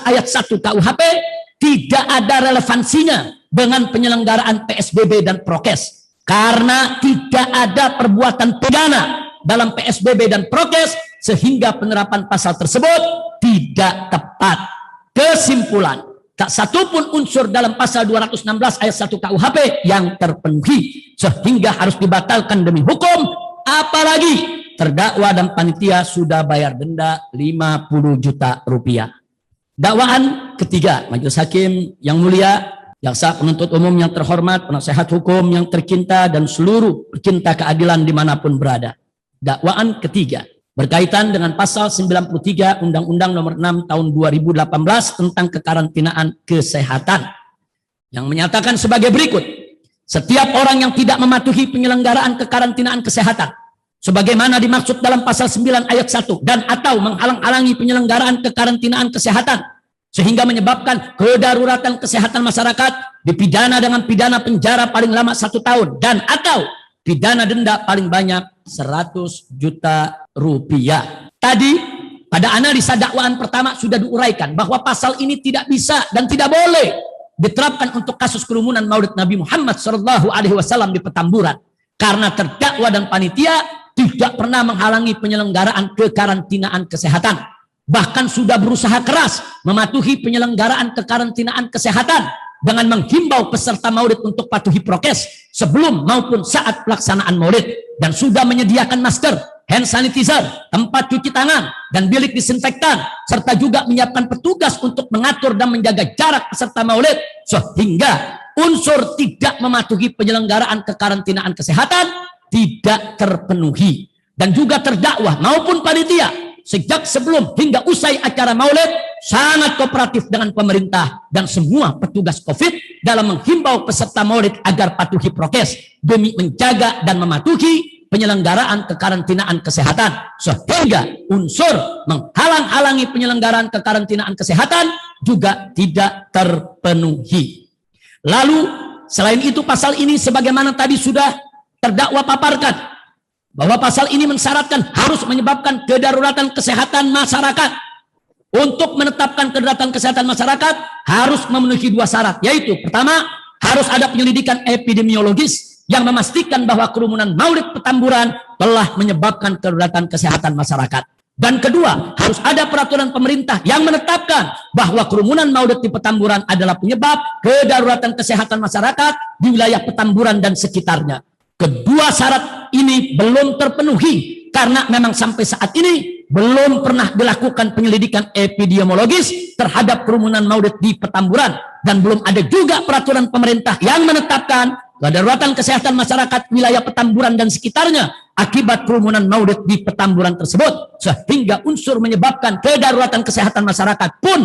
ayat 1 KUHP tidak ada relevansinya dengan penyelenggaraan PSBB dan prokes, karena tidak ada perbuatan pidana dalam PSBB dan prokes, sehingga penerapan pasal tersebut tidak tepat. Kesimpulan, tak satu pun unsur dalam pasal 216 ayat 1 KUHP yang terpenuhi, sehingga harus dibatalkan demi hukum, apalagi terdakwa dan panitia sudah bayar denda Rp50 juta. Dakwaan ketiga, majelis hakim yang mulia, jaksa penuntut umum yang terhormat, penasehat hukum yang tercinta, dan seluruh pecinta keadilan dimanapun berada. Dakwaan ketiga berkaitan dengan pasal 93 Undang-Undang Nomor 6 Tahun 2018 tentang kekarantinaan kesehatan yang menyatakan sebagai berikut: setiap orang yang tidak mematuhi penyelenggaraan kekarantinaan kesehatan sebagaimana dimaksud dalam pasal 9 ayat 1 dan atau menghalang-halangi penyelenggaraan kekarantinaan kesehatan sehingga menyebabkan kedaruratan kesehatan masyarakat, dipidana dengan pidana penjara paling lama 1 tahun dan atau pidana denda paling banyak 100 juta rupiah. Tadi pada analisa dakwaan pertama sudah diuraikan bahwa pasal ini tidak bisa dan tidak boleh diterapkan untuk kasus kerumunan Maulid Nabi Muhammad SAW di Petamburan karena terdakwa dan panitia tidak pernah menghalangi penyelenggaraan kekarantinaan kesehatan, bahkan sudah berusaha keras mematuhi penyelenggaraan kekarantinaan kesehatan dengan menghimbau peserta maulid untuk patuhi prokes sebelum maupun saat pelaksanaan maulid dan sudah menyediakan masker, hand sanitizer, tempat cuci tangan, dan bilik disinfektan, serta juga menyiapkan petugas untuk mengatur dan menjaga jarak peserta maulid sehingga unsur tidak mematuhi penyelenggaraan kekarantinaan kesehatan tidak terpenuhi. Dan juga terdakwa maupun panitia sejak sebelum hingga usai acara maulid sangat kooperatif dengan pemerintah dan semua petugas COVID dalam menghimbau peserta maulid agar patuhi prokes demi menjaga dan mematuhi penyelenggaraan kekarantinaan kesehatan sehingga unsur menghalang-halangi penyelenggaraan kekarantinaan kesehatan juga tidak terpenuhi. Lalu selain itu pasal ini sebagaimana tadi sudah terdakwa paparkan bahwa pasal ini mensyaratkan harus menyebabkan kedaruratan kesehatan masyarakat. Untuk menetapkan kedaruratan kesehatan masyarakat harus memenuhi 2 syarat, yaitu pertama, harus ada penyelidikan epidemiologis yang memastikan bahwa kerumunan Maulid Petamburan telah menyebabkan kedaruratan kesehatan masyarakat. Dan kedua, harus ada peraturan pemerintah yang menetapkan bahwa kerumunan Maulid di Petamburan adalah penyebab kedaruratan kesehatan masyarakat di wilayah Petamburan dan sekitarnya. Kedua syarat ini belum terpenuhi karena memang sampai saat ini belum pernah dilakukan penyelidikan epidemiologis terhadap kerumunan Maulid di Petamburan dan belum ada juga peraturan pemerintah yang menetapkan kedaruratan kesehatan masyarakat wilayah Petamburan dan sekitarnya akibat kerumunan Maulid di Petamburan tersebut sehingga unsur menyebabkan kedaruratan kesehatan masyarakat pun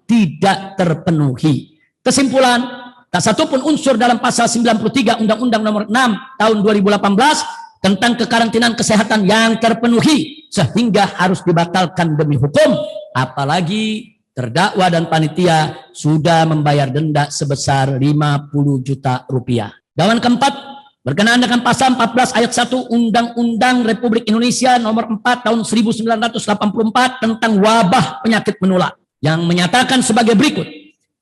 tidak terpenuhi. Kesimpulan, tak satu pun unsur dalam pasal 93 Undang-Undang Nomor 6 Tahun 2018 tentang kekarantinaan kesehatan yang terpenuhi sehingga harus dibatalkan demi hukum, apalagi terdakwa dan panitia sudah membayar denda sebesar 50 juta rupiah. Dakwaan keempat berkenaan dengan pasal 14 ayat 1 Undang-Undang Republik Indonesia Nomor 4 Tahun 1984 tentang wabah penyakit menular yang menyatakan sebagai berikut: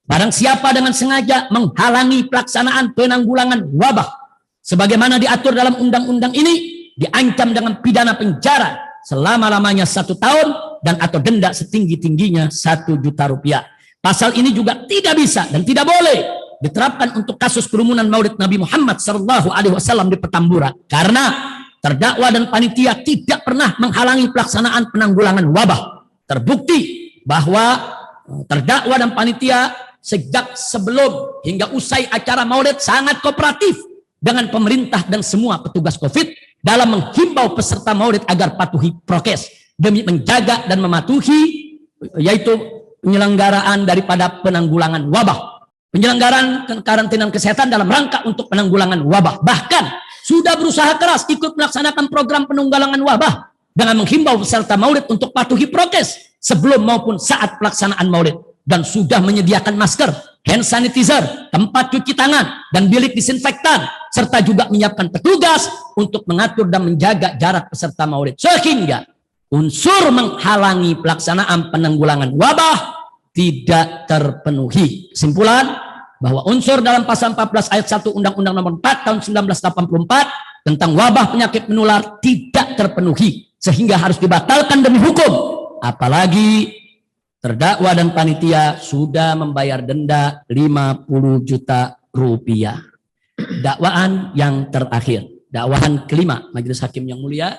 barang siapa dengan sengaja menghalangi pelaksanaan penanggulangan wabah sebagaimana diatur dalam undang-undang ini diancam dengan pidana penjara selama-lamanya 1 tahun dan atau denda setinggi-tingginya 1 juta rupiah. Pasal ini juga tidak bisa dan tidak boleh diterapkan untuk kasus kerumunan Maulid Nabi Muhammad SAW di Petamburan karena terdakwa dan panitia tidak pernah menghalangi pelaksanaan penanggulangan wabah. Terbukti bahwa terdakwa dan panitia sejak sebelum hingga usai acara Maulid sangat kooperatif dengan pemerintah dan semua petugas COVID dalam menghimbau peserta maulid agar patuhi prokes demi menjaga dan mematuhi yaitu penyelenggaraan daripada penanggulangan wabah, penyelenggaraan karantina kesehatan dalam rangka untuk penanggulangan wabah. Bahkan sudah berusaha keras ikut melaksanakan program penanggulangan wabah dengan menghimbau peserta maulid untuk patuhi prokes sebelum maupun saat pelaksanaan maulid dan sudah menyediakan masker, hand sanitizer, tempat cuci tangan, dan bilik disinfektan, serta juga menyiapkan petugas untuk mengatur dan menjaga jarak peserta maulid sehingga unsur menghalangi pelaksanaan penanggulangan wabah tidak terpenuhi. Kesimpulan bahwa unsur dalam pasal 14 ayat 1 Undang-Undang Nomor 4 Tahun 1984 tentang wabah penyakit menular tidak terpenuhi sehingga harus dibatalkan demi hukum, apalagi terdakwa dan panitia sudah membayar denda 50 juta rupiah. Dakwaan yang terakhir, dakwaan kelima, Majelis Hakim yang mulia,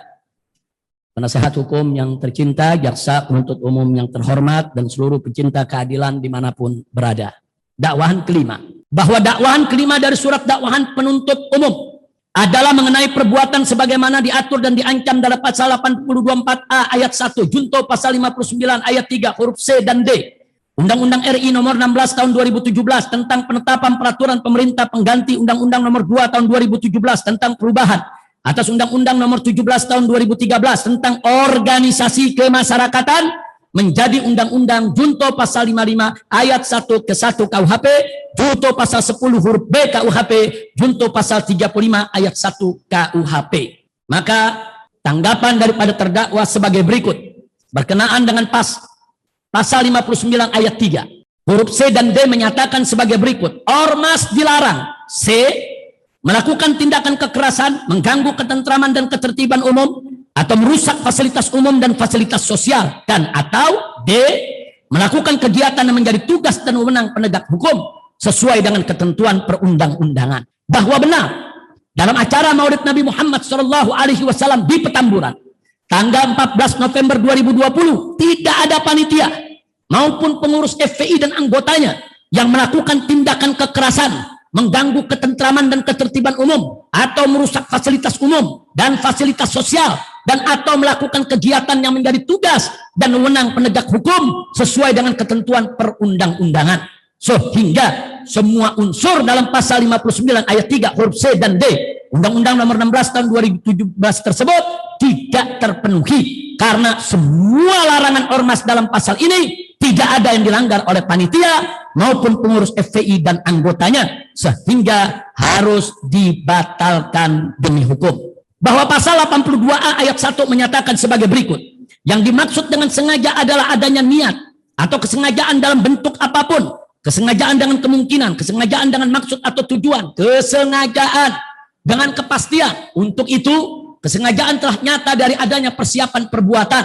penasehat hukum yang tercinta, jaksa penuntut umum yang terhormat, dan seluruh pecinta keadilan dimanapun berada. Dakwaan kelima, bahwa dakwaan kelima dari surat dakwaan penuntut umum adalah mengenai perbuatan sebagaimana diatur dan diancam dalam pasal 82(4)A ayat 1 junto pasal 59 ayat 3 huruf C dan D Undang-Undang RI nomor 16 tahun 2017 tentang penetapan peraturan pemerintah pengganti Undang-Undang nomor 2 tahun 2017 tentang perubahan atas Undang-Undang nomor 17 tahun 2013 tentang organisasi kemasyarakatan menjadi undang-undang junto pasal 55 ayat 1 ke 1 KUHP, junto pasal 10 huruf B KUHP, junto pasal 35 ayat 1 KUHP. Maka tanggapan daripada terdakwa sebagai berikut. Berkenaan dengan pasal 59 ayat 3. Huruf C dan D menyatakan sebagai berikut. Ormas dilarang. C. Melakukan tindakan kekerasan, mengganggu ketentraman dan ketertiban umum, atau merusak fasilitas umum dan fasilitas sosial, dan atau D. Melakukan kegiatan yang menjadi tugas dan wewenang penegak hukum sesuai dengan ketentuan perundang-undangan. Bahwa benar dalam acara Maulid Nabi Muhammad SAW di Petamburan tanggal 14 November 2020 tidak ada panitia maupun pengurus FPI dan anggotanya yang melakukan tindakan kekerasan, mengganggu ketentraman dan ketertiban umum, atau merusak fasilitas umum dan fasilitas sosial, dan atau melakukan kegiatan yang menjadi tugas dan wewenang penegak hukum sesuai dengan ketentuan perundang-undangan. Sehingga semua unsur dalam pasal 59 ayat 3 huruf C dan D Undang-Undang nomor 16 tahun 2017 tersebut tidak terpenuhi, karena semua larangan ormas dalam pasal ini tidak ada yang dilanggar oleh panitia maupun pengurus FPI dan anggotanya, sehingga harus dibatalkan demi hukum. Bahwa pasal 82A ayat 1 menyatakan sebagai berikut. Yang dimaksud dengan sengaja adalah adanya niat atau kesengajaan dalam bentuk apapun, kesengajaan dengan kemungkinan, kesengajaan dengan maksud atau tujuan, kesengajaan dengan kepastian. Untuk itu, kesengajaan telah nyata dari adanya persiapan perbuatan.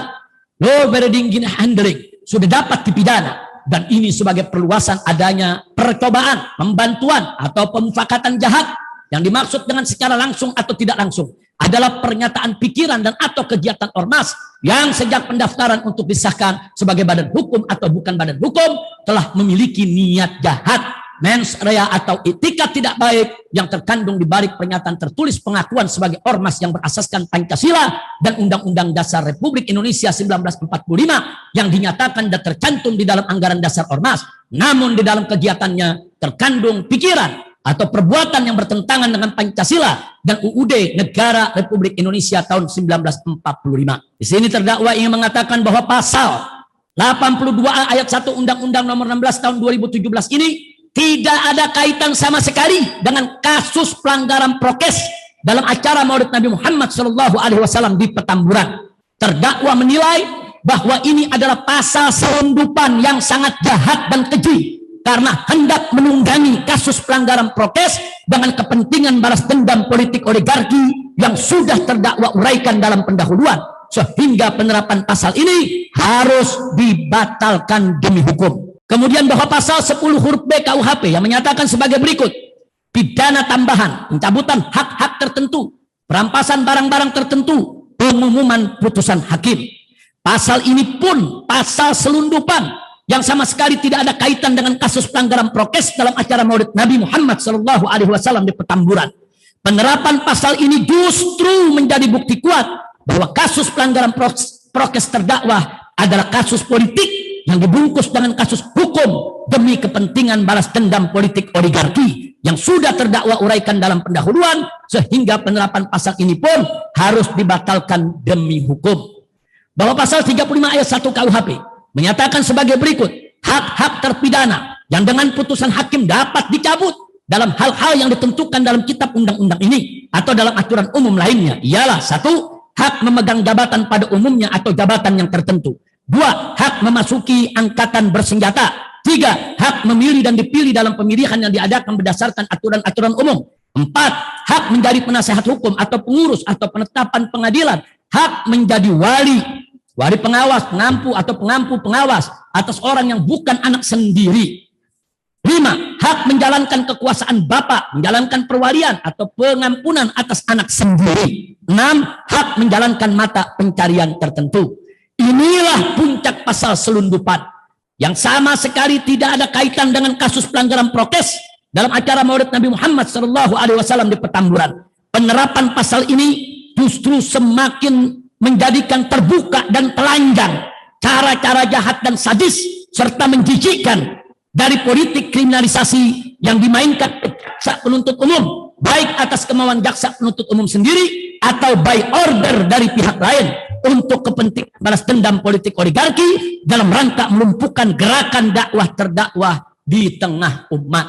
No bereding handling sudah dapat dipidana, dan ini sebagai perluasan adanya percobaan, pembantuan atau pemufakatan jahat yang dimaksud dengan secara langsung atau tidak langsung adalah pernyataan pikiran dan atau kegiatan ormas yang sejak pendaftaran untuk disahkan sebagai badan hukum atau bukan badan hukum telah memiliki niat jahat, mens rea atau itikat tidak baik yang terkandung di balik pernyataan tertulis pengakuan sebagai ormas yang berasaskan Pancasila dan Undang-Undang Dasar Republik Indonesia 1945 yang dinyatakan dan tercantum di dalam anggaran dasar ormas, namun di dalam kegiatannya terkandung pikiran atau perbuatan yang bertentangan dengan Pancasila dan UUD Negara Republik Indonesia tahun 1945. Di sini terdakwa ingin mengatakan bahwa pasal 82A ayat 1 Undang-Undang nomor 16 tahun 2017 ini tidak ada kaitan sama sekali dengan kasus pelanggaran prokes dalam acara Maulid Nabi Muhammad SAW di Petamburan. Terdakwa menilai bahwa ini adalah pasal selundupan yang sangat jahat dan keji, karena hendak menunggangi kasus pelanggaran prokes dengan kepentingan balas dendam politik oligarki yang sudah terdakwa uraikan dalam pendahuluan, sehingga penerapan pasal ini harus dibatalkan demi hukum. Kemudian bahwa pasal 10 huruf B KUHP yang menyatakan sebagai berikut. Pidana tambahan, pencabutan hak-hak tertentu, perampasan barang-barang tertentu, pengumuman putusan hakim. Pasal ini pun pasal selundupan yang sama sekali tidak ada kaitan dengan kasus pelanggaran prokes dalam acara Maulid Nabi Muhammad SAW di Petamburan. Penerapan pasal ini justru menjadi bukti kuat bahwa kasus pelanggaran prokes terdakwa adalah kasus politik yang dibungkus dengan kasus hukum demi kepentingan balas dendam politik oligarki yang sudah terdakwa uraikan dalam pendahuluan, sehingga penerapan pasal ini pun harus dibatalkan demi hukum. Bahwa pasal 35 ayat 1 KUHP menyatakan sebagai berikut. Hak-hak terpidana yang dengan putusan hakim dapat dicabut dalam hal-hal yang ditentukan dalam kitab undang-undang ini atau dalam aturan umum lainnya ialah: 1. Hak memegang jabatan pada umumnya atau jabatan yang tertentu. 2. Hak memasuki angkatan bersenjata. 3. Hak memilih dan dipilih dalam pemilihan yang diadakan berdasarkan aturan-aturan umum. 4. Hak menjadi penasehat hukum atau pengurus atau penetapan pengadilan. Hak menjadi wali pengawas, pengampu atau pengampu pengawas atas orang yang bukan anak sendiri. 5. Hak menjalankan kekuasaan bapak, menjalankan perwalian atau pengampunan atas anak sendiri. 6. Hak menjalankan mata pencarian tertentu. Inilah puncak pasal selundupan yang sama sekali tidak ada kaitan dengan kasus pelanggaran prokes dalam acara Maulid Nabi Muhammad SAW di Petamburan. Penerapan pasal ini justru semakin menjadikan terbuka dan telanjang cara-cara jahat dan sadis serta menjijikkan dari politik kriminalisasi yang dimainkan jaksa penuntut umum, baik atas kemauan jaksa penuntut umum sendiri atau by order dari pihak lain, untuk kepentingan balas dendam politik oligarki dalam rangka melumpuhkan gerakan dakwah terdakwah di tengah umat.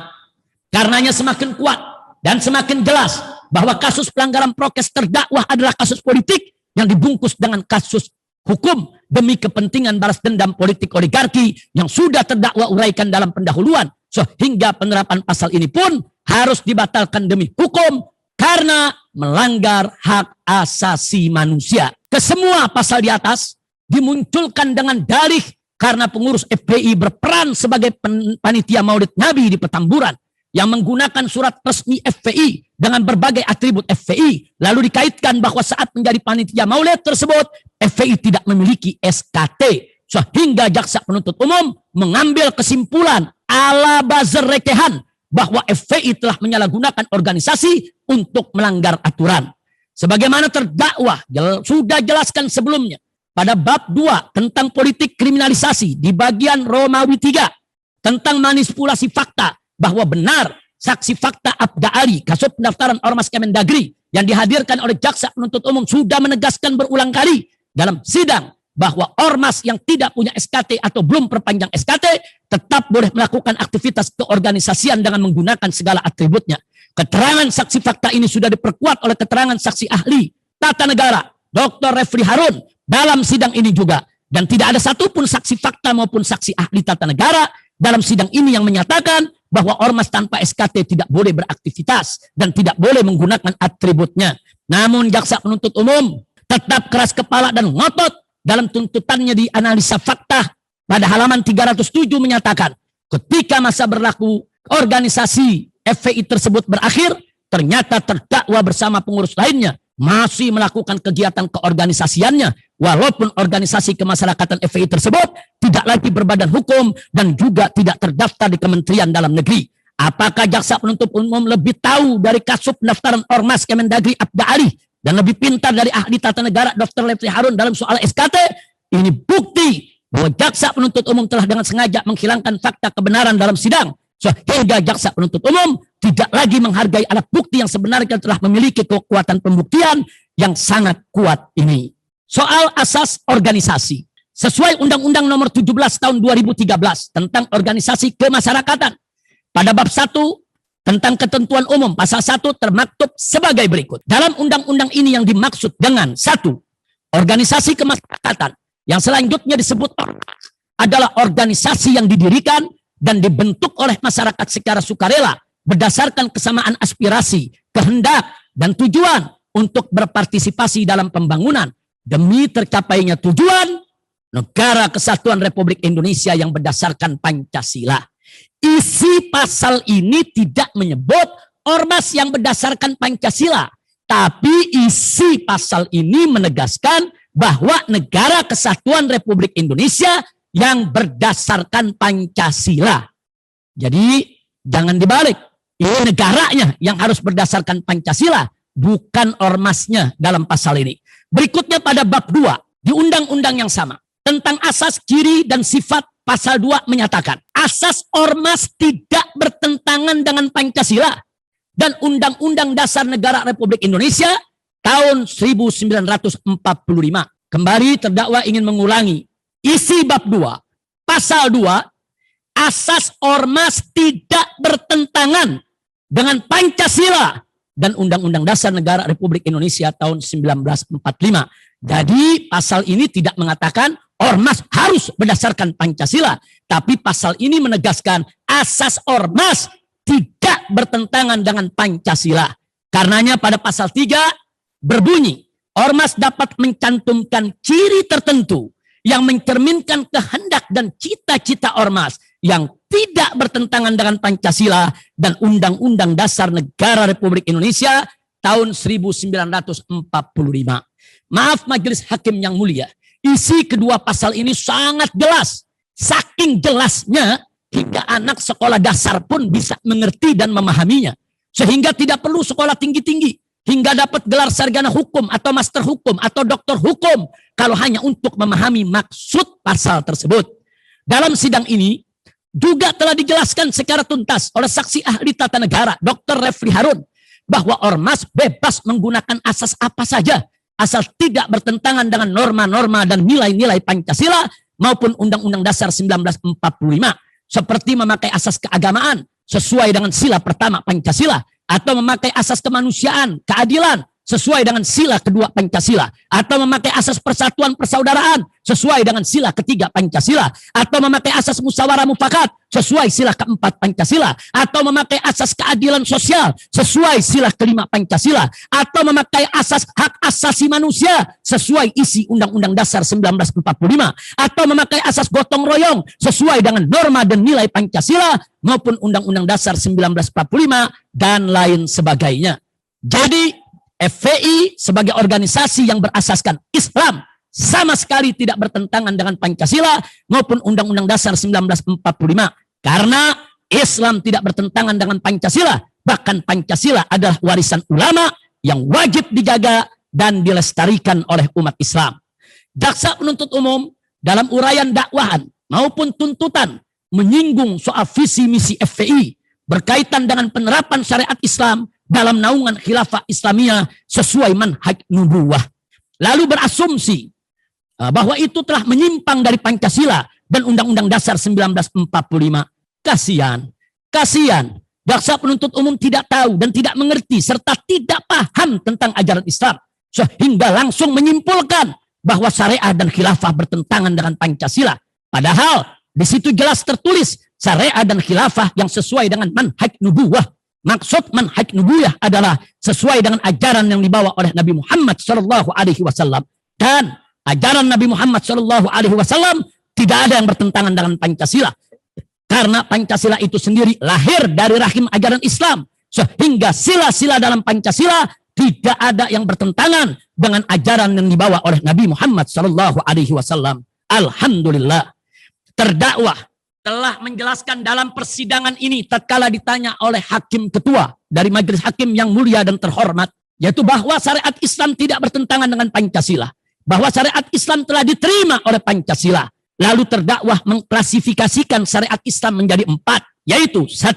Karenanya semakin kuat dan semakin jelas bahwa kasus pelanggaran prokes terdakwah adalah kasus politik yang dibungkus dengan kasus hukum demi kepentingan balas dendam politik oligarki yang sudah terdakwa uraikan dalam pendahuluan, sehingga penerapan pasal ini pun harus dibatalkan demi hukum karena melanggar hak asasi manusia. Kesemua pasal di atas dimunculkan dengan dalih karena pengurus FPI berperan sebagai panitia Maulid Nabi di Petamburan yang menggunakan surat resmi FPI dengan berbagai atribut FPI, lalu dikaitkan bahwa saat menjadi panitia Maulid tersebut FPI tidak memiliki SKT, sehingga jaksa penuntut umum mengambil kesimpulan ala buzzer rekehan bahwa FPI telah menyalahgunakan organisasi untuk melanggar aturan. Sebagaimana terdakwa sudah jelaskan sebelumnya pada bab 2 tentang politik kriminalisasi di bagian Romawi 3 tentang manipulasi fakta, bahwa benar saksi fakta Abda Ali kasus pendaftaran Ormas Kemendagri yang dihadirkan oleh jaksa penuntut umum sudah menegaskan berulang kali dalam sidang bahwa ormas yang tidak punya SKT atau belum perpanjang SKT tetap boleh melakukan aktivitas keorganisasian dengan menggunakan segala atributnya. Keterangan saksi fakta ini sudah diperkuat oleh keterangan saksi ahli tata negara Dr. Refli Harun dalam sidang ini juga, dan tidak ada satupun saksi fakta maupun saksi ahli tata negara dalam sidang ini yang menyatakan bahwa ormas tanpa SKT tidak boleh beraktivitas dan tidak boleh menggunakan atributnya. Namun jaksa penuntut umum tetap keras kepala dan ngotot dalam tuntutannya di analisa fakta pada halaman 307 menyatakan ketika masa berlaku organisasi FPI tersebut berakhir, ternyata terdakwa bersama pengurus lainnya masih melakukan kegiatan keorganisasiannya walaupun organisasi kemasyarakatan FPI tersebut tidak lagi berbadan hukum dan juga tidak terdaftar di Kementerian Dalam Negeri. Apakah jaksa penuntut umum lebih tahu dari kasus pendaftaran Ormas Kemendagri Abda Ali dan lebih pintar dari ahli tata negara Dr. Refli Harun dalam soal SKT? Ini bukti bahwa jaksa penuntut umum telah dengan sengaja menghilangkan fakta kebenaran dalam sidang, sehingga jaksa penuntut umum tidak lagi menghargai alat bukti yang sebenarnya telah memiliki kekuatan pembuktian yang sangat kuat ini. Soal asas organisasi, sesuai Undang-Undang Nomor 17 Tahun 2013 tentang organisasi kemasyarakatan, pada bab 1 tentang ketentuan umum pasal 1 termaktub sebagai berikut. Dalam undang-undang ini yang dimaksud dengan 1. Organisasi kemasyarakatan yang selanjutnya disebut adalah organisasi yang didirikan dan dibentuk oleh masyarakat secara sukarela berdasarkan kesamaan aspirasi, kehendak, dan tujuan untuk berpartisipasi dalam pembangunan demi tercapainya tujuan Negara Kesatuan Republik Indonesia yang berdasarkan Pancasila. Isi pasal ini tidak menyebut ormas yang berdasarkan Pancasila, tapi isi pasal ini menegaskan bahwa Negara Kesatuan Republik Indonesia yang berdasarkan Pancasila. Jadi jangan dibalik, ini negaranya yang harus berdasarkan Pancasila, bukan ormasnya dalam pasal ini. Berikutnya pada bab 2 di undang-undang yang sama tentang asas ciri dan sifat, pasal 2 menyatakan asas ormas tidak bertentangan dengan Pancasila dan Undang-Undang Dasar Negara Republik Indonesia tahun 1945. Kembali terdakwa ingin mengulangi isi bab 2 pasal 2, asas ormas tidak bertentangan dengan Pancasila dan Undang-Undang Dasar Negara Republik Indonesia tahun 1945. Jadi pasal ini tidak mengatakan ormas harus berdasarkan Pancasila, tapi pasal ini menegaskan asas ormas tidak bertentangan dengan Pancasila. Karenanya pada pasal 3 berbunyi, ormas dapat mencantumkan ciri tertentu yang mencerminkan kehendak dan cita-cita ormas yang tidak bertentangan dengan Pancasila dan Undang-Undang Dasar Negara Republik Indonesia tahun 1945. Maaf majelis hakim yang mulia, isi kedua pasal ini sangat jelas. Saking jelasnya hingga anak sekolah dasar pun bisa mengerti dan memahaminya. Sehingga tidak perlu sekolah tinggi-tinggi hingga dapat gelar sarjana hukum atau master hukum atau doktor hukum kalau hanya untuk memahami maksud pasal tersebut. Dalam sidang ini juga telah dijelaskan secara tuntas oleh saksi ahli tata negara Dr. Refli Harun bahwa ormas bebas menggunakan asas apa saja asal tidak bertentangan dengan norma-norma dan nilai-nilai Pancasila maupun Undang-Undang Dasar 1945, seperti memakai asas keagamaan sesuai dengan sila pertama Pancasila, atau memakai asas kemanusiaan, keadilan sesuai dengan sila kedua Pancasila, atau memakai asas persatuan persaudaraan sesuai dengan sila ketiga Pancasila, atau memakai asas musyawarah mufakat sesuai sila keempat Pancasila, atau memakai asas keadilan sosial sesuai sila kelima Pancasila, atau memakai asas hak asasi manusia sesuai isi Undang-Undang Dasar 1945, atau memakai asas gotong royong sesuai dengan norma dan nilai Pancasila maupun Undang-Undang Dasar 1945 dan lain sebagainya. Jadi FPI sebagai organisasi yang berasaskan Islam sama sekali tidak bertentangan dengan Pancasila maupun Undang-Undang Dasar 1945. Karena Islam tidak bertentangan dengan Pancasila. Bahkan Pancasila adalah warisan ulama yang wajib dijaga dan dilestarikan oleh umat Islam. Jaksa penuntut umum dalam uraian dakwahan maupun tuntutan menyinggung soal visi misi FPI berkaitan dengan penerapan syariat Islam dalam naungan khilafah Islamiyah sesuai manhaj nubuwah. Lalu berasumsi bahwa itu telah menyimpang dari Pancasila dan Undang-Undang Dasar 1945. Kasihan. Jaksa penuntut umum tidak tahu dan tidak mengerti serta tidak paham tentang ajaran Islam, sehingga langsung menyimpulkan bahwa syariah dan khilafah bertentangan dengan Pancasila. Padahal di situ jelas tertulis syariah dan khilafah yang sesuai dengan manhaj nubuwah. Maksud manhaj nubuwah adalah sesuai dengan ajaran yang dibawa oleh Nabi Muhammad SAW, dan ajaran Nabi Muhammad SAW tidak ada yang bertentangan dengan Pancasila, karena Pancasila itu sendiri lahir dari rahim ajaran Islam, sehingga sila-sila dalam Pancasila tidak ada yang bertentangan dengan ajaran yang dibawa oleh Nabi Muhammad SAW. Alhamdulillah, terdakwa telah menjelaskan dalam persidangan ini tatkala ditanya oleh hakim ketua dari majelis hakim yang mulia dan terhormat, yaitu bahwa syariat Islam tidak bertentangan dengan Pancasila, bahwa syariat Islam telah diterima oleh Pancasila. Lalu terdakwa mengklasifikasikan syariat Islam menjadi 4, yaitu 1.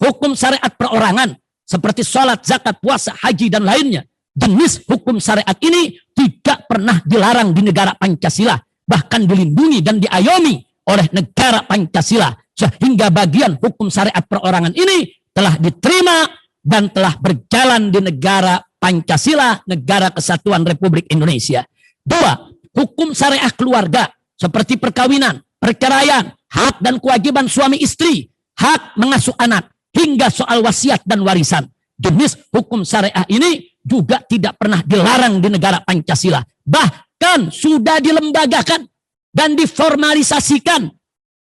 Hukum syariat perorangan seperti sholat, zakat, puasa, haji dan lainnya. Jenis hukum syariat ini tidak pernah dilarang di negara Pancasila, bahkan dilindungi dan diayomi oleh negara Pancasila, sehingga bagian hukum syariat perorangan ini telah diterima dan telah berjalan di negara Pancasila, Negara Kesatuan Republik Indonesia. 2. Hukum syariah keluarga seperti perkawinan, perceraian, hak dan kewajiban suami istri, hak mengasuh anak, hingga soal wasiat dan warisan. Jenis hukum syariah ini juga tidak pernah dilarang di negara Pancasila, bahkan sudah dilembagakan dan diformalisasikan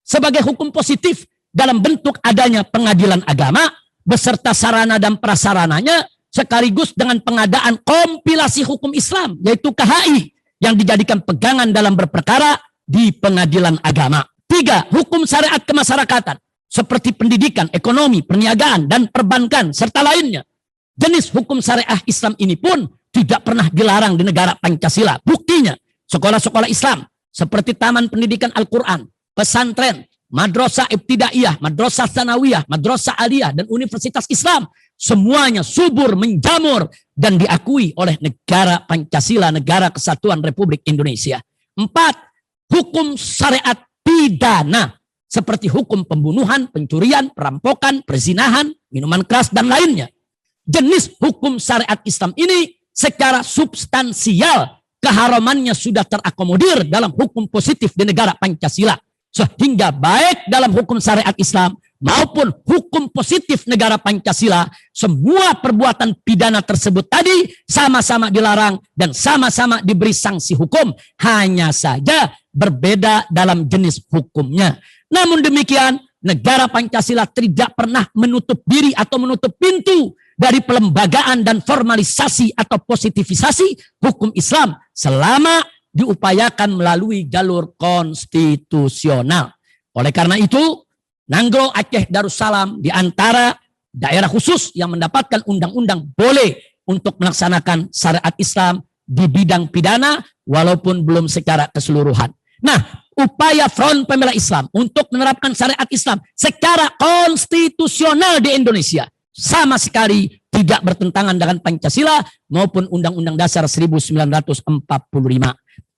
sebagai hukum positif dalam bentuk adanya pengadilan agama beserta sarana dan prasarananya, sekaligus dengan pengadaan kompilasi hukum Islam yaitu KHI yang dijadikan pegangan dalam berperkara di pengadilan agama. 3. Hukum syariat kemasyarakatan seperti pendidikan, ekonomi, perniagaan, dan perbankan serta lainnya. Jenis hukum syariah Islam ini pun tidak pernah dilarang di negara Pancasila. Buktinya sekolah-sekolah Islam seperti Taman Pendidikan Al-Quran, pesantren, madrasah ibtidaiyah, madrasah tsanawiyah, madrasah aliyah, dan universitas Islam, semuanya subur, menjamur, dan diakui oleh negara Pancasila, Negara Kesatuan Republik Indonesia. 4. Hukum syariat pidana seperti hukum pembunuhan, pencurian, perampokan, perzinahan, minuman keras, dan lainnya. Jenis hukum syariat Islam ini secara substansial keharamannya sudah terakomodir dalam hukum positif di negara Pancasila, sehingga baik dalam hukum syariat Islam maupun hukum positif negara Pancasila, semua perbuatan pidana tersebut tadi sama-sama dilarang dan sama-sama diberi sanksi hukum, hanya saja berbeda dalam jenis hukumnya. Namun demikian, negara Pancasila tidak pernah menutup diri atau menutup pintu dari pelembagaan dan formalisasi atau positivisasi hukum Islam selama diupayakan melalui jalur konstitusional. Oleh karena itu, Nanggro Aceh Darussalam di antara daerah khusus yang mendapatkan undang-undang boleh untuk melaksanakan syariat Islam di bidang pidana walaupun belum secara keseluruhan. Nah, upaya Front Pembela Islam untuk menerapkan syariat Islam secara konstitusional di Indonesia sama sekali tidak bertentangan dengan Pancasila maupun Undang-Undang Dasar 1945.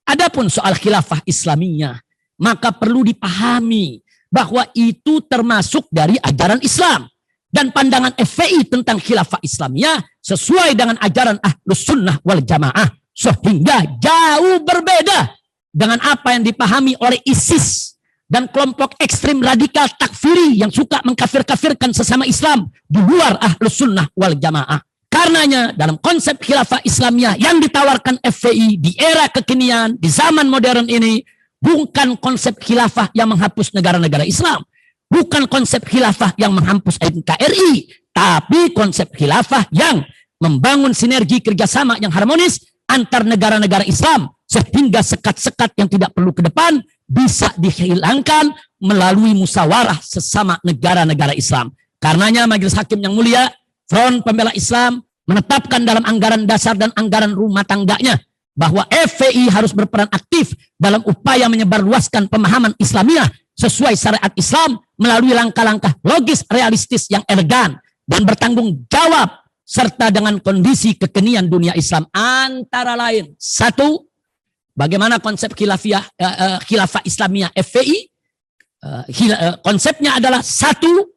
Adapun soal khilafah Islamiyah, maka perlu dipahami bahwa itu termasuk dari ajaran Islam. Dan pandangan FPI tentang khilafah Islamiyah sesuai dengan ajaran Ahlus Sunnah wal Jamaah. Sehingga jauh berbeda dengan apa yang dipahami oleh ISIS dan kelompok ekstrim radikal takfiri yang suka mengkafir-kafirkan sesama Islam di luar Ahlus Sunnah wal Jamaah. Karenanya dalam konsep khilafah Islamiyah yang ditawarkan FPI di era kekinian, di zaman modern ini, bukan konsep khilafah yang menghapus negara-negara Islam. Bukan konsep khilafah yang menghapus NKRI, tapi konsep khilafah yang membangun sinergi kerjasama yang harmonis antar negara-negara Islam, sehingga sekat-sekat yang tidak perlu ke depan bisa dihilangkan melalui musyawarah sesama negara-negara Islam. Karenanya Majelis Hakim yang mulia, Front Pembela Islam menetapkan dalam anggaran dasar dan anggaran rumah tangganya bahwa FPI harus berperan aktif dalam upaya menyebarluaskan pemahaman Islamiyah sesuai syariat Islam melalui langkah-langkah logis realistis yang elegan dan bertanggung jawab serta dengan kondisi kekinian dunia Islam, antara lain: satu, bagaimana konsep khilafah Islamiyah FPI? Konsepnya adalah satu,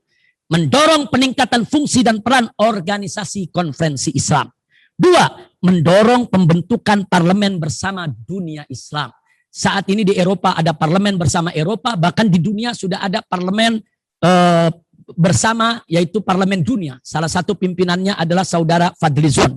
mendorong peningkatan fungsi dan peran organisasi konferensi Islam. Dua, mendorong pembentukan parlemen bersama dunia Islam. Saat ini di Eropa ada parlemen bersama Eropa, bahkan di dunia sudah ada parlemen bersama, yaitu parlemen dunia. Salah satu pimpinannya adalah saudara Fadlizon.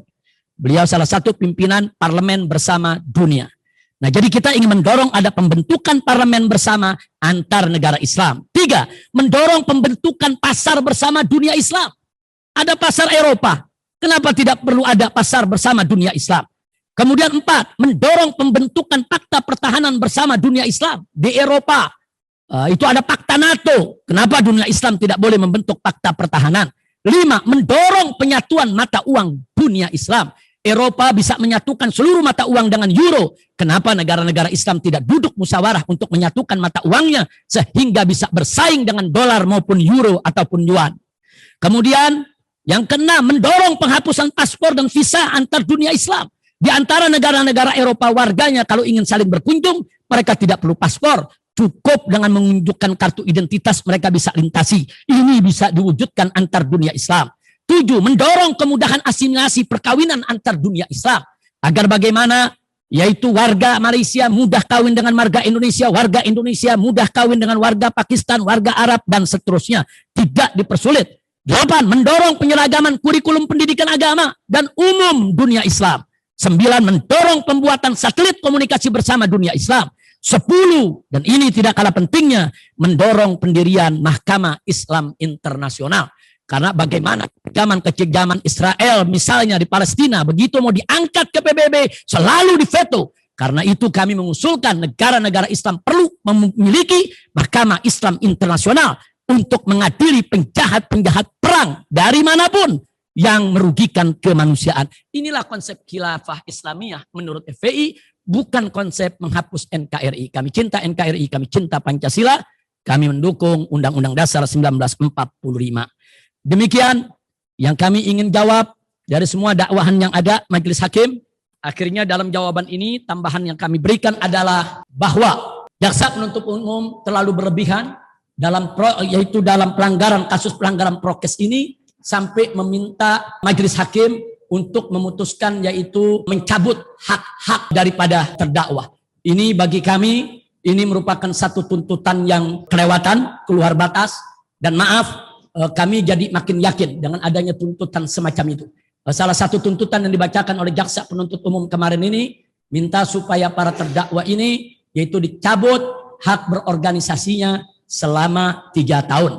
Beliau salah satu pimpinan parlemen bersama dunia. Nah, jadi kita ingin mendorong ada pembentukan parlemen bersama antar negara Islam. Tiga, mendorong pembentukan pasar bersama dunia Islam. Ada pasar Eropa, kenapa tidak perlu ada pasar bersama dunia Islam? Kemudian empat, mendorong pembentukan fakta pertahanan bersama dunia Islam. Di Eropa, itu ada fakta NATO. Kenapa dunia Islam tidak boleh membentuk fakta pertahanan? Lima, mendorong penyatuan mata uang dunia Islam. Eropa bisa menyatukan seluruh mata uang dengan euro. Kenapa negara-negara Islam tidak duduk musyawarah untuk menyatukan mata uangnya sehingga bisa bersaing dengan dolar maupun euro ataupun yuan? Kemudian yang keenam, mendorong penghapusan paspor dan visa antar dunia Islam. Di antara negara-negara Eropa, warganya kalau ingin saling berkunjung, mereka tidak perlu paspor. Cukup dengan menunjukkan kartu identitas, mereka bisa lintasi. Ini bisa diwujudkan antar dunia Islam. 7. Mendorong kemudahan asimilasi perkawinan antar dunia Islam. Agar bagaimana? Yaitu warga Malaysia mudah kawin dengan warga Indonesia mudah kawin dengan warga Pakistan, warga Arab, dan seterusnya. Tidak dipersulit. 8. Mendorong penyeragaman kurikulum pendidikan agama dan umum dunia Islam. 9. Mendorong pembuatan satelit komunikasi bersama dunia Islam. 10. Dan ini tidak kalah pentingnya, mendorong pendirian Mahkamah Islam Internasional. Karena bagaimana kekejaman Israel misalnya di Palestina, begitu mau diangkat ke PBB, selalu diveto. Karena itu kami mengusulkan negara-negara Islam perlu memiliki Mahkamah Islam Internasional untuk mengadili penjahat-penjahat perang dari manapun yang merugikan kemanusiaan. Inilah konsep khilafah Islamiyah menurut FPI, bukan konsep menghapus NKRI. Kami cinta NKRI, kami cinta Pancasila, kami mendukung Undang-Undang Dasar 1945. Demikian yang kami ingin jawab dari semua dakwahan yang ada Majelis Hakim. Akhirnya dalam jawaban ini tambahan yang kami berikan adalah bahwa jaksa penuntut umum terlalu berlebihan yaitu dalam kasus pelanggaran prokes ini, sampai meminta Majelis Hakim untuk memutuskan, yaitu mencabut hak-hak daripada terdakwa. Ini bagi kami, ini merupakan satu tuntutan yang kelewatan, keluar batas, dan maaf, kami jadi makin yakin dengan adanya tuntutan semacam itu. Salah satu tuntutan yang dibacakan oleh jaksa penuntut umum kemarin ini, minta supaya para terdakwa ini, yaitu dicabut hak berorganisasinya selama 3 tahun.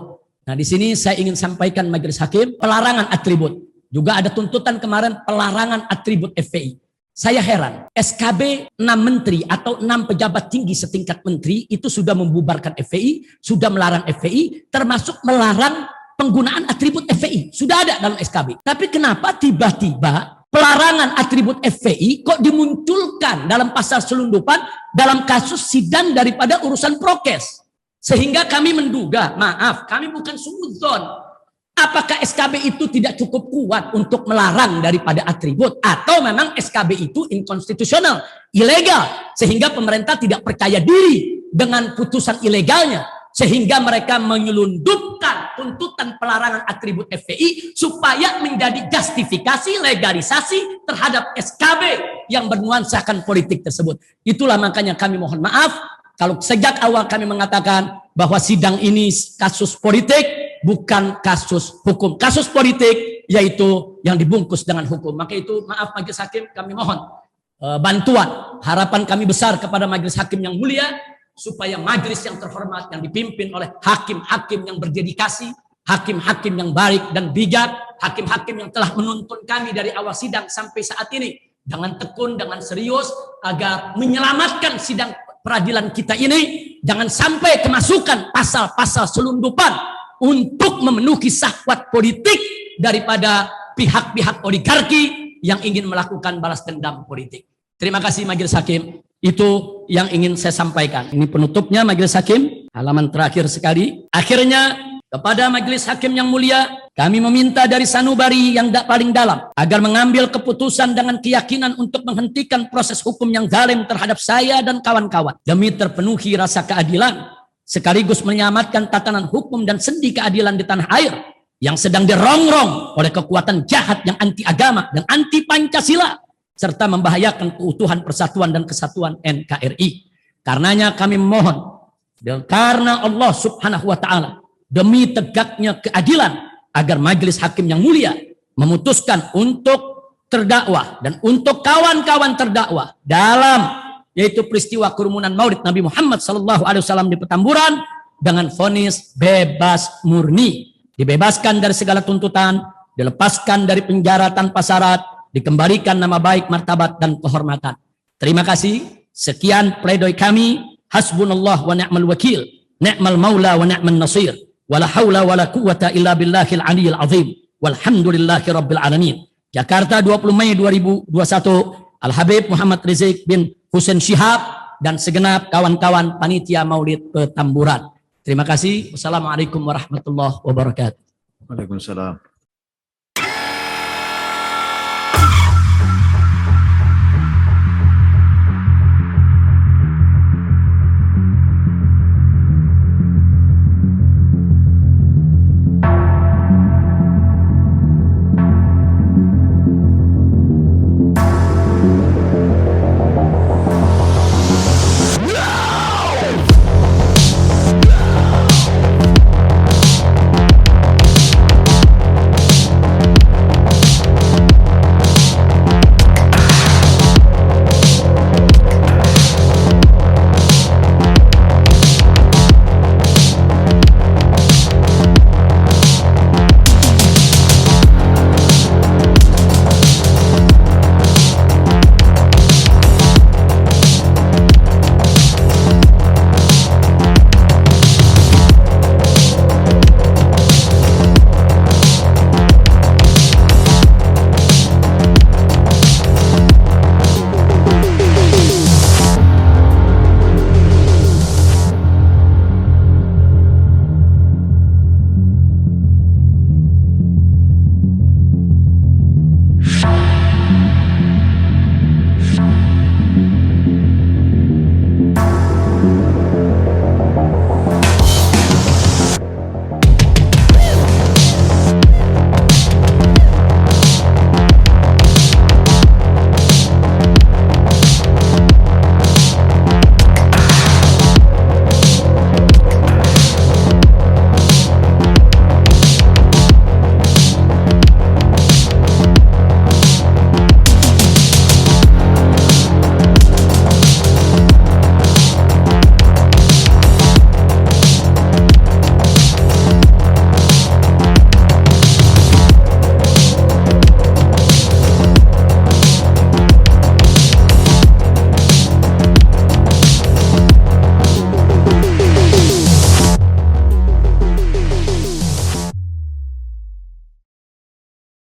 Nah, di sini saya ingin sampaikan Majelis Hakim, pelarangan atribut. Juga ada tuntutan kemarin pelarangan atribut FPI. Saya heran, SKB 6 menteri atau 6 pejabat tinggi setingkat menteri itu sudah membubarkan FPI, sudah melarang FPI, termasuk melarang penggunaan atribut FPI. Sudah ada dalam SKB. Tapi kenapa tiba-tiba pelarangan atribut FPI kok dimunculkan dalam pasal selundupan dalam kasus sidang daripada urusan prokes? Sehingga kami menduga, maaf, kami bukan suudzon, Apakah SKB itu tidak cukup kuat untuk melarang daripada atribut, atau memang SKB itu inkonstitusional, ilegal, sehingga pemerintah tidak percaya diri dengan putusan ilegalnya, sehingga mereka menyelundupkan tuntutan pelarangan atribut FPI supaya menjadi justifikasi legalisasi terhadap SKB yang bernuansakan politik tersebut. Itulah makanya kami mohon maaf kalau sejak awal kami mengatakan bahwa sidang ini kasus politik, bukan kasus hukum. Kasus politik yaitu yang dibungkus dengan hukum. Maka itu maaf majelis hakim, kami mohon bantuan. Harapan kami besar kepada majelis hakim yang mulia, supaya majelis yang terhormat yang dipimpin oleh hakim-hakim yang berdedikasi, hakim-hakim yang baik dan bijak, hakim-hakim yang telah menuntun kami dari awal sidang sampai saat ini dengan tekun, dengan serius, agar menyelamatkan sidang peradilan kita ini jangan sampai kemasukan pasal-pasal selundupan untuk memenuhi syahwat politik daripada pihak-pihak oligarki yang ingin melakukan balas dendam politik. Terima kasih majelis hakim. Itu yang ingin saya sampaikan. Ini penutupnya majelis hakim, halaman terakhir sekali. Akhirnya kepada majelis hakim yang mulia, kami meminta dari sanubari yang paling dalam agar mengambil keputusan dengan keyakinan untuk menghentikan proses hukum yang zalim terhadap saya dan kawan-kawan demi terpenuhi rasa keadilan, sekaligus menyelamatkan tatanan hukum dan sendi keadilan di tanah air yang sedang dirongrong oleh kekuatan jahat yang anti agama dan anti Pancasila, serta membahayakan keutuhan persatuan dan kesatuan NKRI. Karenanya kami mohon, karena Allah subhanahu wa ta'ala, demi tegaknya keadilan, agar majelis hakim yang mulia memutuskan untuk terdakwa dan untuk kawan-kawan terdakwa dalam yaitu peristiwa kerumunan Maulid Nabi Muhammad SAW di Petamburan dengan vonis bebas murni, dibebaskan dari segala tuntutan, dilepaskan dari penjara tanpa syarat, dikembalikan nama baik, martabat dan kehormatan. Terima kasih. Sekian pledoi kami. Hasbunallah wa ni'mal wakil, ni'mal maula wa ni'mal nasir, wala haula wala quwata illa billahil aliyil azim, walhamdulillahi rabbil alamin. Jakarta 20 Mei 2021. Al-Habib Muhammad Rizik bin Husain Syihab dan segenap kawan-kawan panitia Maulid Petamburan. Terima kasih. Wassalamualaikum warahmatullahi wabarakatuh. Waalaikumsalam.